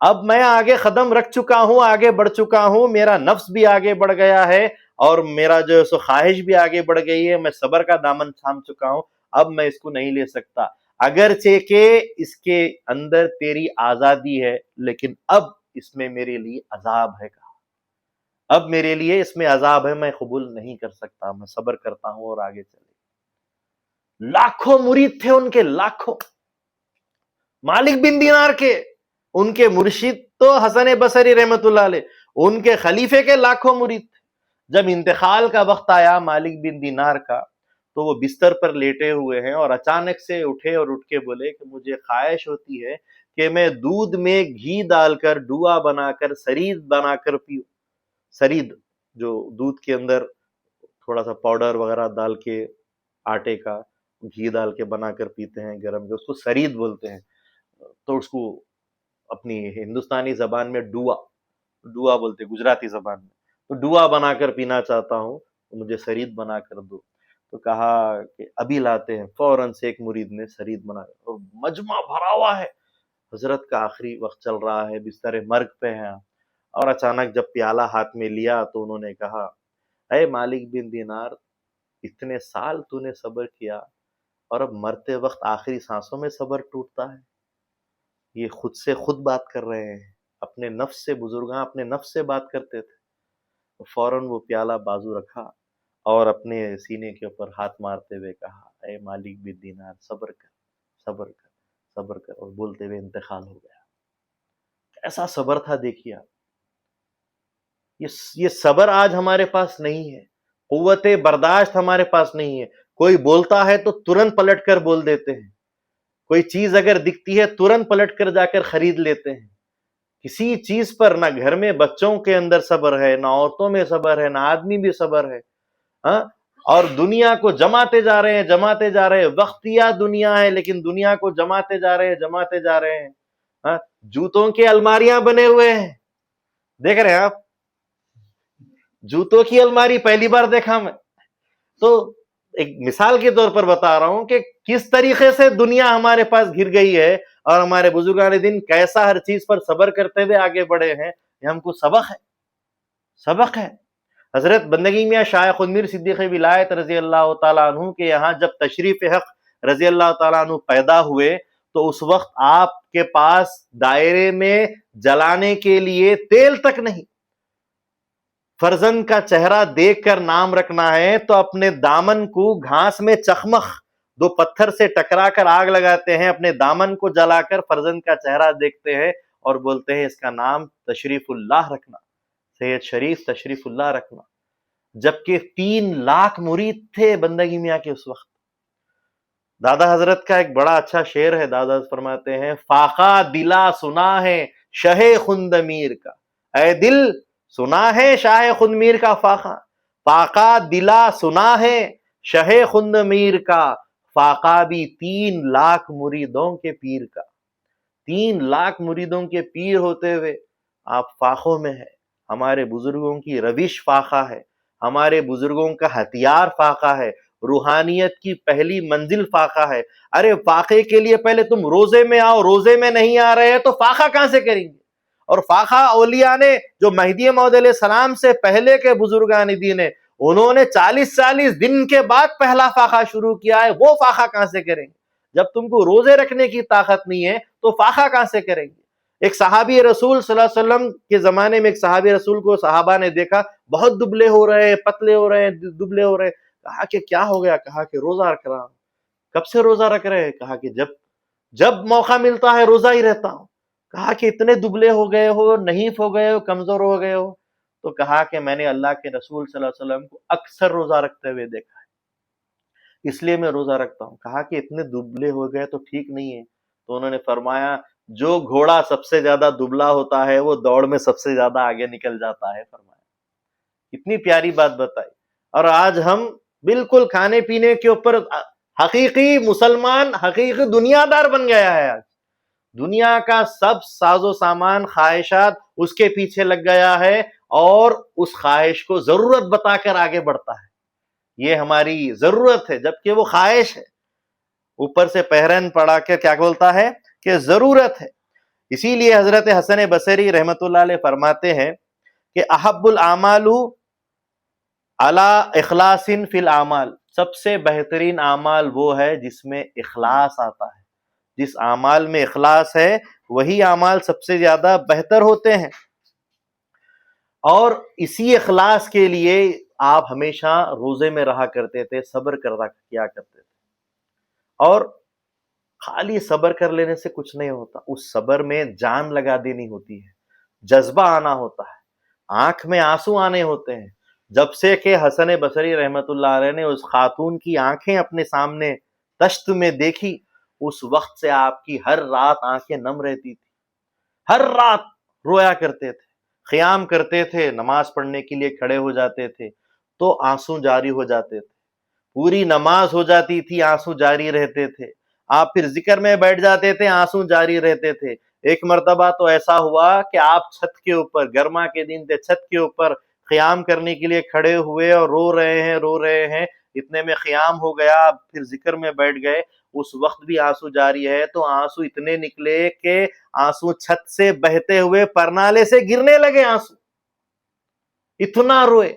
اب میں آگے قدم رکھ چکا ہوں، آگے بڑھ چکا ہوں، میرا نفس بھی آگے بڑھ گیا ہے اور میرا جو سو خواہش بھی آگے بڑھ گئی ہے. میں صبر کا دامن تھام چکا ہوں، اب میں اس کو نہیں لے سکتا. اگرچہ کہ اس کے اندر تیری آزادی ہے، لیکن اب اس میں میرے لیے عذاب ہے. کہا اب میرے لیے اس میں عذاب ہے، میں قبول نہیں کر سکتا، میں صبر کرتا ہوں اور آگے چلے. لاکھوں مرید تھے ان کے، لاکھوں. مالک بن دینار کے، ان کے مرشد تو حسن بصری رحمت اللہ علیہ، ان کے خلیفے کے لاکھوں مرید تھے. جب انتقال کا وقت آیا مالک بن دینار کا تو وہ بستر پر لیٹے ہوئے ہیں اور اچانک سے اٹھے اور اٹھ کے بولے کہ مجھے خواہش ہوتی ہے کہ میں دودھ میں گھی ڈال کر ڈوا بنا کر سرید بنا کر پیوں. سرید جو دودھ کے اندر تھوڑا سا پاؤڈر وغیرہ ڈال کے آٹے کا گھی ڈال کے بنا کر پیتے ہیں گرم کے، اس کو سرید بولتے ہیں. تو اس کو اپنی ہندوستانی زبان میں ڈوا بولتے، گجراتی زبان میں. تو ڈوا بنا کر پینا چاہتا ہوں، مجھے سرید بنا کر دو. تو کہا کہ ابھی لاتے ہیں. فوراً سے ایک مرید نے سرید بنا کر، اور مجمع بھرا ہوا ہے، حضرت کا آخری وقت چل رہا ہے، بستر مرگ پہ ہیں. اور اچانک جب پیالہ ہاتھ میں لیا تو انہوں نے کہا اے مالک بن دینار، اتنے سال تو نے صبر کیا اور اب مرتے وقت آخری سانسوں میں صبر ٹوٹتا ہے. یہ خود سے خود بات کر رہے ہیں، اپنے نفس سے، بزرگاں اپنے نفس سے بات کرتے تھے. فوراً وہ پیالہ بازو رکھا اور اپنے سینے کے اوپر ہاتھ مارتے ہوئے کہا اے مالک بن دینار، صبر کر، صبر کر، صبر کر، اور بولتے ہوئے انتقال ہو گیا. ایسا صبر تھا دیکھیے آپ. یہ صبر آج ہمارے پاس نہیں ہے، قوت برداشت ہمارے پاس نہیں ہے. کوئی بولتا ہے تو ترنت پلٹ کر بول دیتے ہیں، کوئی چیز اگر دکھتی ہے ترنت پلٹ کر جا کر خرید لیتے ہیں. کسی چیز پر نہ گھر میں بچوں کے اندر صبر ہے، نہ عورتوں میں صبر ہے، نہ آدمی بھی صبر ہے. اور دنیا کو جماتے جا رہے ہیں. وقتیہ دنیا ہے لیکن دنیا کو جماتے جا رہے ہیں. جوتوں کی الماریاں بنے ہوئے ہیں، دیکھ رہے ہیں آپ، جوتوں کی الماری پہلی بار دیکھا میں. تو ایک مثال کے طور پر بتا رہا ہوں کہ کس طریقے سے دنیا ہمارے پاس گر گئی ہے اور ہمارے بزرگان دین کیسا ہر چیز پر صبر کرتے ہوئے آگے بڑھے ہیں. یہ ہم کو سبق ہے. حضرت بندگی میاں شاہ خود میر صدیق ولایت رضی اللہ تعالیٰ عنہ کے یہاں جب تشریف حق رضی اللہ تعالیٰ عنہ پیدا ہوئے تو اس وقت آپ کے پاس دائرے میں جلانے کے لیے تیل تک نہیں. فرزند کا چہرہ دیکھ کر نام رکھنا ہے تو اپنے دامن کو گھاس میں چخمخ دو پتھر سے ٹکرا کر آگ لگاتے ہیں، اپنے دامن کو جلا کر فرزند کا چہرہ دیکھتے ہیں اور بولتے ہیں اس کا نام تشریف اللہ رکھنا، سید شریف تشریف اللہ رکھنا. جبکہ 3 لاکھ مرید تھے بندگی میاں کے اس وقت. دادا حضرت کا ایک بڑا اچھا شعر ہے، دادا حضرت فرماتے ہیں فاقہ دلا سنا ہے شہ خند میر کا. اے دل سنا ہے شاہ خند میر کا فاقہ، فاقہ دلا سنا ہے شہ خند میر کا، فاقہ بھی 3 لاکھ مریدوں کے پیر کا. 3 لاکھ مریدوں کے پیر ہوتے ہوئے آپ فاقوں میں ہیں. ہمارے بزرگوں کی روش فاقہ ہے، ہمارے بزرگوں کا ہتھیار فاقہ ہے، روحانیت کی پہلی منزل فاقہ ہے. ارے فاقے کے لیے پہلے تم روزے میں آؤ، روزے میں نہیں آ رہے تو فاقہ کہاں سے کریں گے؟ اور فاقہ اولیاء نے جو مہدی موعود علیہ السلام سے پہلے کے بزرگان دین ہیں انہوں نے 40 دن کے بعد پہلا فاقہ شروع کیا ہے، وہ فاقہ کہاں سے کریں گے؟ جب تم کو روزے رکھنے کی طاقت نہیں ہے تو فاقہ کہاں سے کریں گے؟ ایک صحابی رسول صلی اللہ علیہ وسلم کے زمانے میں ایک صحابی رسول کو صحابہ نے دیکھا بہت دبلے ہو رہے ہیں، پتلے ہو رہے ہیں، دبلے ہو رہے ہیں. کہا کہ کیا ہو گیا؟ کہا کہ روزہ رکھ رہا ہوں. کب سے روزہ رکھ رہے ہیں؟ کہا کہ جب موقع ملتا ہے روزہ ہی رہتا ہوں. کہا کہ اتنے دبلے ہو گئے ہو، نحیف ہو گئے ہو، کمزور ہو گئے ہو. تو کہا کہ میں نے اللہ کے رسول صلی اللہ علیہ وسلم کو اکثر روزہ رکھتے ہوئے دیکھا ہے، اس لیے میں روزہ رکھتا ہوں۔ کہا کہ اتنے دبلے ہو گئے تو ٹھیک نہیں ہے، تو انہوں نے فرمایا جو گھوڑا سب سے زیادہ دبلا ہوتا ہے وہ دوڑ میں سب سے زیادہ آگے نکل جاتا ہے، فرمایا۔ اتنی پیاری بات بتائی۔ اور آج ہم بالکل کھانے پینے کے اوپر حقیقی مسلمان، حقیقی دنیا دار بن گیا ہے۔ آج دنیا کا سب ساز و سامان، خواہشات اس کے پیچھے لگ گیا ہے، اور اس خواہش کو ضرورت بتا کر آگے بڑھتا ہے۔ یہ ہماری ضرورت ہے جبکہ وہ خواہش ہے۔ اوپر سے پہرن پڑا کے کیا بولتا ہے کہ ضرورت ہے۔ اسی لیے حضرت حسن بصری رحمت اللہ علیہ فرماتے ہیں کہ احب الاعمال علی اخلاص فی الاعمال، سب سے بہترین اعمال وہ ہے جس میں اخلاص آتا ہے۔ جس اعمال میں اخلاص ہے وہی اعمال سب سے زیادہ بہتر ہوتے ہیں۔ اور اسی اخلاص کے لیے آپ ہمیشہ روزے میں رہا کرتے تھے، صبر کیا کرتے تھے۔ اور خالی صبر کر لینے سے کچھ نہیں ہوتا، اس صبر میں جان لگا دینی ہوتی ہے، جذبہ آنا ہوتا ہے، آنکھ میں آنسو آنے ہوتے ہیں۔ جب سے کہ حسن بصری رحمت اللہ علیہ نے اس خاتون کی آنکھیں اپنے سامنے تشت میں دیکھی، اس وقت سے آپ کی ہر رات آنکھیں نم رہتی تھی، ہر رات رویا کرتے تھے، قیام کرتے تھے، نماز پڑھنے کے لیے کھڑے ہو جاتے تھے تو آنسو جاری ہو جاتے تھے، پوری نماز ہو جاتی تھی، آنسو جاری رہتے تھے۔ آپ پھر ذکر میں بیٹھ جاتے تھے، آنسو جاری رہتے تھے۔ ایک مرتبہ تو ایسا ہوا کہ آپ چھت کے اوپر، گرما کے دن تھے، چھت کے اوپر قیام کرنے کے لیے کھڑے ہوئے اور رو رہے ہیں، اتنے میں قیام ہو گیا، آپ پھر ذکر میں بیٹھ گئے، اس وقت بھی آنسو جاری ہے، تو آنسو اتنے نکلے کہ آنسو چھت سے بہتے ہوئے پرنالے سے گرنے لگے، آنسو اتنا روئے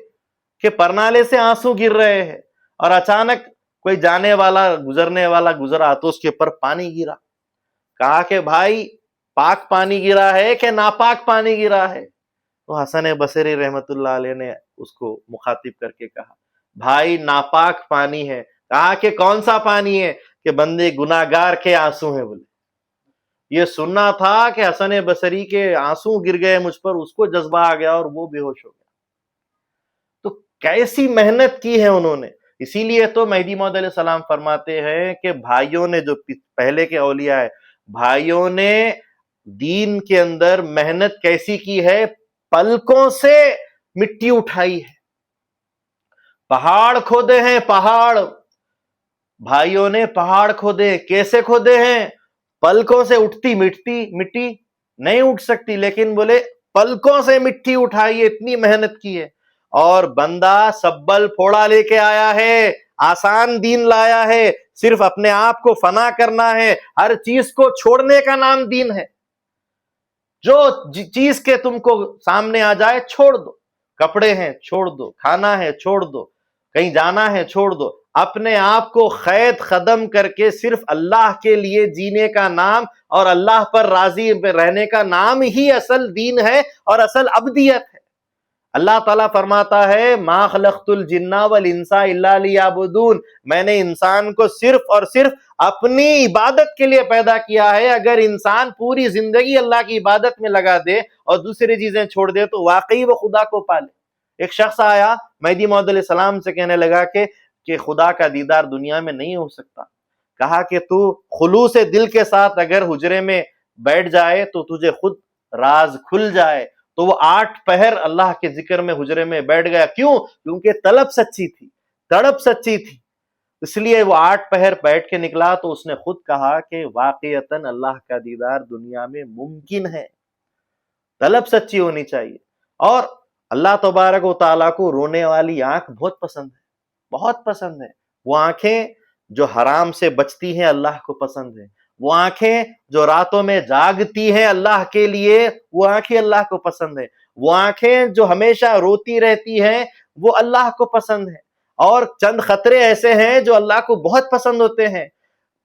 کہ پرنالے سے آنسو گر رہے ہیں۔ اور اچانک کوئی جانے والا، گزرنے والا گزرا تو اس کے اوپر پانی گرا۔ کہا کہ بھائی پاک پانی گرا ہے کہ ناپاک پانی گرا ہے؟ تو حسن بصری رحمت اللہ علیہ نے اس کو مخاطب کر کے کہا بھائی ناپاک پانی ہے۔ کہا کہ کون سا پانی ہے؟ کہ بندے گناہگار کے آنسو ہیں۔ بولے یہ سننا تھا کہ حسن بصری کے آنسو گر گئے مجھ پر، اس کو جذبہ آ گیا اور وہ بے ہوش ہو گیا۔ تو کیسی محنت کی ہے انہوں نے۔ اسی لیے تو مہدی موعود علیہ السلام فرماتے ہیں کہ بھائیوں نے، جو پہلے کے اولیاء ہے، بھائیوں نے دین کے اندر محنت کیسی کی ہے، پلکوں سے مٹی اٹھائی ہے، پہاڑ کھودے ہیں، پہاڑ بھائیوں نے پہاڑ کھودے۔ کیسے کھودے ہیں؟ پلکوں سے اٹھتی مٹی نہیں اٹھ سکتی، لیکن بولے پلکوں سے مٹی اٹھائی، اتنی محنت کی ہے۔ اور بندہ سبل پھوڑا لے کے آیا ہے، آسان دین لایا ہے، صرف اپنے آپ کو فنا کرنا ہے، ہر چیز کو چھوڑنے کا نام دین ہے۔ جو چیز کے تم کو سامنے آ جائے چھوڑ دو، کپڑے ہیں چھوڑ دو، کھانا ہے چھوڑ دو، کہیں جانا ہے چھوڑ دو، اپنے آپ کو قید قدم کر کے صرف اللہ کے لیے جینے کا نام اور اللہ پر راضی رہنے کا نام ہی اصل دین ہے اور اصل عبدیت ہے۔ اللہ تعالیٰ فرماتا ہے ما خلقت الجن والانس الا لیعبدون، میں نے انسان کو صرف اور صرف اپنی عبادت کے لیے پیدا کیا ہے۔ اگر انسان پوری زندگی اللہ کی عبادت میں لگا دے اور دوسری چیزیں چھوڑ دے تو واقعی وہ خدا کو پالے۔ ایک شخص آیا مہدی موعود علیہ السلام سے کہنے لگا کہ خدا کا دیدار دنیا میں نہیں ہو سکتا۔ کہا کہ تو خلوص دل کے ساتھ اگر حجرے میں بیٹھ جائے تو تجھے خود راز کھل جائے۔ تو وہ 8 پہر اللہ کے ذکر میں حجرے میں بیٹھ گیا۔ کیوں؟ کیونکہ طلب سچی تھی، تڑپ سچی تھی، اس لیے وہ 8 پہر بیٹھ کے نکلا۔ تو اس نے خود کہا کہ واقعتاً اللہ کا دیدار دنیا میں ممکن ہے، طلب سچی ہونی چاہیے۔ اور اللہ تبارک و تعالیٰ کو رونے والی آنکھ بہت پسند ہے، بہت پسند ہے۔ وہ آنکھیں جو حرام سے بچتی ہیں اللہ کو پسند ہے، وہ آنکھیں جو راتوں میں جاگتی ہیں اللہ کے لیے، وہ آنکھیں اللہ کو پسند ہیں۔ وہ آنکھیں جو ہمیشہ روتی رہتی ہیں وہ اللہ کو پسند ہیں۔ اور چند خطرے ایسے ہیں جو اللہ کو بہت پسند ہوتے ہیں۔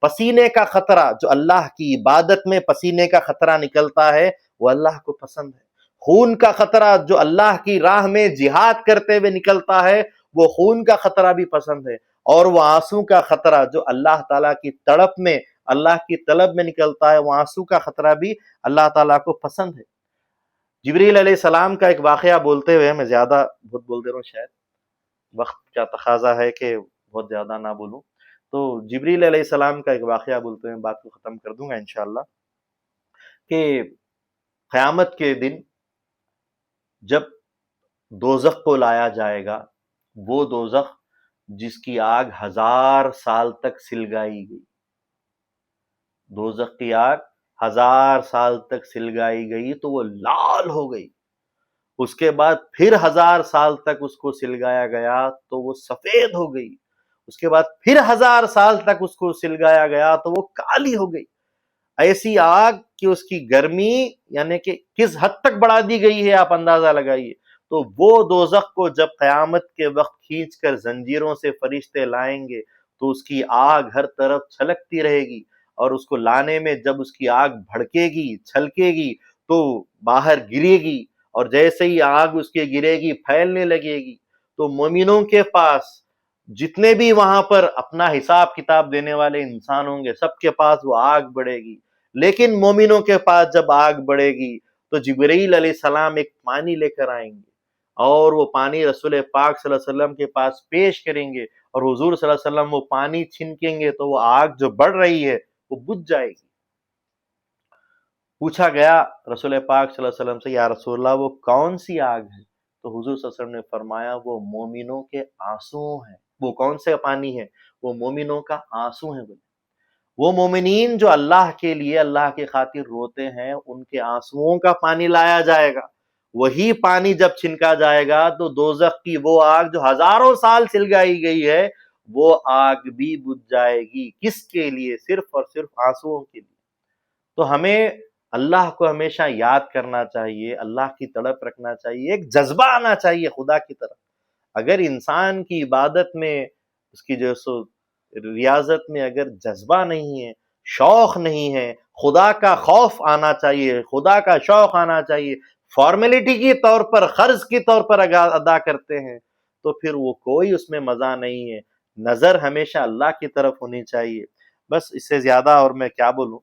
پسینے کا خطرہ، جو اللہ کی عبادت میں پسینے کا خطرہ نکلتا ہے وہ اللہ کو پسند ہے۔ خون کا خطرہ جو اللہ کی راہ میں جہاد کرتے ہوئے نکلتا ہے وہ خون کا خطرہ بھی پسند ہے۔ اور وہ آنسو کا خطرہ جو اللہ تعالیٰ کی تڑپ میں، اللہ کی طلب میں نکلتا ہے، وہ آنسو کا خطرہ بھی اللہ تعالیٰ کو پسند ہے۔ جبریل علیہ السلام کا ایک واقعہ بولتے ہوئے، میں زیادہ بہت بول دے رہا ہوں، شاید وقت کا تقاضا ہے کہ بہت زیادہ نہ بولوں، تو جبریل علیہ السلام کا ایک واقعہ بولتے ہوئے بات کو ختم کر دوں گا انشاءاللہ، کہ قیامت کے دن جب دوزخ کو لایا جائے گا، وہ دوزخ جس کی آگ 1000 سال تک سلگائی گئی، دوزخ کی آگ 1000 سال تک سلگائی گئی تو وہ لال ہو گئی، اس کے بعد پھر 1000 سال تک اس کو سلگایا گیا تو وہ سفید ہو گئی، اس کے بعد پھر 1000 سال تک اس کو سلگایا گیا تو وہ کالی ہو گئی۔ ایسی آگ کہ اس کی گرمی یعنی کہ کس حد تک بڑھا دی گئی ہے آپ اندازہ لگائیے۔ تو وہ دوزخ کو جب قیامت کے وقت کھینچ کر زنجیروں سے فرشتے لائیں گے تو اس کی آگ ہر طرف چھلکتی رہے گی، اور اس کو لانے میں جب اس کی آگ بھڑکے گی، چھلکے گی تو باہر گرے گی، اور جیسے ہی آگ اس کے گرے گی پھیلنے لگے گی، تو مومنوں کے پاس جتنے بھی وہاں پر اپنا حساب کتاب دینے والے انسان ہوں گے سب کے پاس وہ آگ بڑھے گی، لیکن مومنوں کے پاس جب آگ بڑھے گی تو جبرائیل علیہ السلام ایک پانی لے کر آئیں گے، اور وہ پانی رسول پاک صلی اللہ علیہ وسلم کے پاس پیش کریں گے، اور حضور صلی اللہ علیہ وسلم وہ پانی چھنکیں گے تو وہ آگ جو بڑھ رہی ہے وہ بجھ جائے گی۔ پوچھا گیا رسول پاک صلی اللہ علیہ وسلم سے، یا رسول اللہ وہ کون سی آگ ہے؟ تو حضور صلی اللہ علیہ وسلم نے فرمایا وہ مومنوں کے آنسو ہیں۔ وہ کون سے پانی ہے؟ وہ مومنوں کا آنسو ہیں۔ وہ مومنین جو اللہ کے لیے اللہ کی خاطر روتے ہیں ان کے آنسوؤں کا پانی لایا جائے گا، وہی پانی جب چھنکا جائے گا تو دوزخ کی وہ آگ جو ہزاروں سال سلگائی گئی ہے وہ آگ بھی بجھ جائے گی۔ کس کے لیے؟ صرف اور صرف آنسوؤں کے لیے۔ تو ہمیں اللہ کو ہمیشہ یاد کرنا چاہیے، اللہ کی تڑپ رکھنا چاہیے، ایک جذبہ آنا چاہیے خدا کی طرف۔ اگر انسان کی عبادت میں، اس کی جو سو ریاضت میں اگر جذبہ نہیں ہے، شوق نہیں ہے، خدا کا خوف آنا چاہیے، خدا کا شوق آنا چاہیے، فارمیلٹی کی طور پر، قرض کی طور پر ادا کرتے ہیں تو پھر وہ کوئی اس میں مزہ نہیں ہے۔ نظر ہمیشہ اللہ کی طرف ہونی چاہیے۔ بس اس سے زیادہ اور میں کیا بولوں۔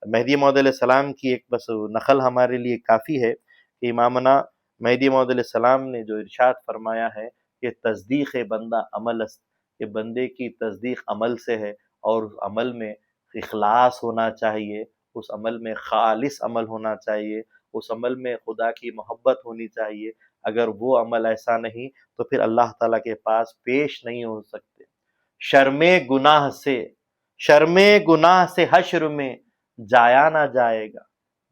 مہدی موعود علیہ السلام کی ایک بس نقل ہمارے لیے کافی ہے کہ امامنا مہدی موعود علیہ السلام نے جو ارشاد فرمایا ہے کہ تصدیق بندہ عمل است، کہ بندے کی تصدیق عمل سے ہے، اور اس عمل میں اخلاص ہونا چاہیے، اس عمل میں خالص عمل ہونا چاہیے، اس عمل میں خدا کی محبت ہونی چاہیے۔ اگر وہ عمل ایسا نہیں تو پھر اللہ تعالیٰ کے پاس پیش نہیں ہو سکتے۔ شرم گناہ سے حشر میں جایا نہ جائے گا۔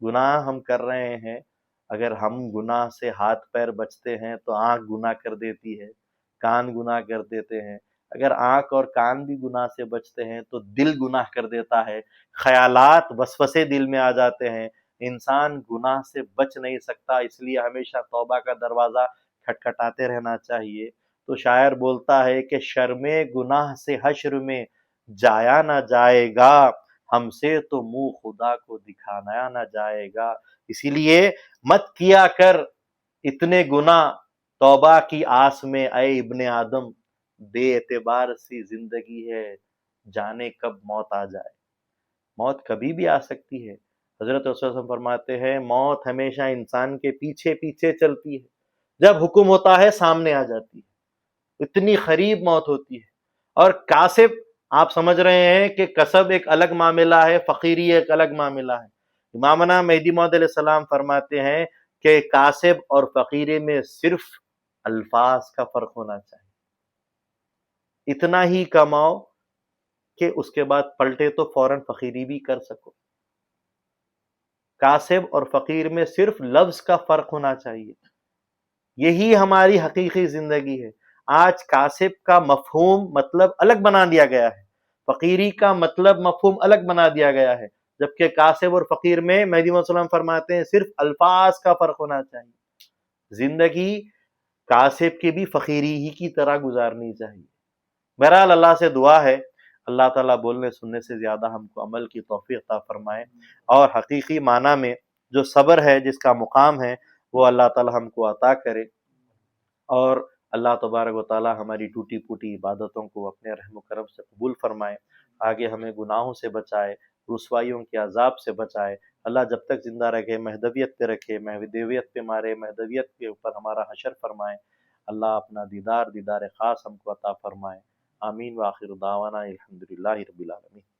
گناہ ہم کر رہے ہیں، اگر ہم گناہ سے ہاتھ پیر بچتے ہیں تو آنکھ گناہ کر دیتی ہے، کان گناہ کر دیتے ہیں، اگر آنکھ اور کان بھی گناہ سے بچتے ہیں تو دل گناہ کر دیتا ہے، خیالات وسوسے دل میں آ جاتے ہیں، انسان گناہ سے بچ نہیں سکتا۔ اس لیے ہمیشہ توبہ کا دروازہ کھٹکھٹاتے رہنا چاہیے۔ تو شاعر بولتا ہے کہ شرم گناہ سے حشر میں جایا نہ جائے گا، ہم سے تو منہ خدا کو دکھایا نہ جائے گا۔ اسی لیے مت کیا کر اتنے گناہ توبہ کی آس میں، اے ابن آدم بے اعتبار سی زندگی ہے، جانے کب موت آ جائے۔ موت کبھی بھی آ سکتی ہے۔ حضرت رسول صلی اللہ علیہ وسلم فرماتے ہیں موت ہمیشہ انسان کے پیچھے پیچھے چلتی ہے، جب حکم ہوتا ہے سامنے آ جاتی ہے، اتنی قریب موت ہوتی ہے۔ اور کاسب، آپ سمجھ رہے ہیں کہ کسب ایک الگ معاملہ ہے، فقیری ایک الگ معاملہ ہے۔ امامنا مہدی موعود علیہ السلام فرماتے ہیں کہ کاسب اور فقیری میں صرف الفاظ کا فرق ہونا چاہیے، اتنا ہی کماؤ کہ اس کے بعد پلٹے تو فوراً فقیری بھی کر سکو۔ کاسب اور فقیر میں صرف لفظ کا فرق ہونا چاہیے، یہی ہماری حقیقی زندگی ہے۔ آج کاسب کا مفہوم مطلب الگ بنا دیا گیا ہے، فقیری کا مطلب مفہوم الگ بنا دیا گیا ہے، جبکہ کاسب اور فقیر میں مہدی موعود علیہ السلام فرماتے ہیں صرف الفاظ کا فرق ہونا چاہیے۔ زندگی کاسب کی بھی فقیری ہی کی طرح گزارنی چاہیے۔ بہرحال اللہ سے دعا ہے اللہ تعالیٰ بولنے سننے سے زیادہ ہم کو عمل کی توفیق عطا فرمائے، اور حقیقی معنی میں جو صبر ہے، جس کا مقام ہے، وہ اللہ تعالیٰ ہم کو عطا کرے، اور اللہ تبارک و تعالیٰ ہماری ٹوٹی پھوٹی عبادتوں کو اپنے رحم و کرم سے قبول فرمائے، آگے ہمیں گناہوں سے بچائے، رسوائیوں کے عذاب سے بچائے، اللہ جب تک زندہ رکھے مہدویت پہ رکھے، مہدویت پہ مارے، مہدویت کے اوپر ہمارا حشر فرمائے، اللہ اپنا دیدار خاص ہم کو عطا فرمائے۔ آمین وآخر دعوانا الحمدللہ رب العالمین۔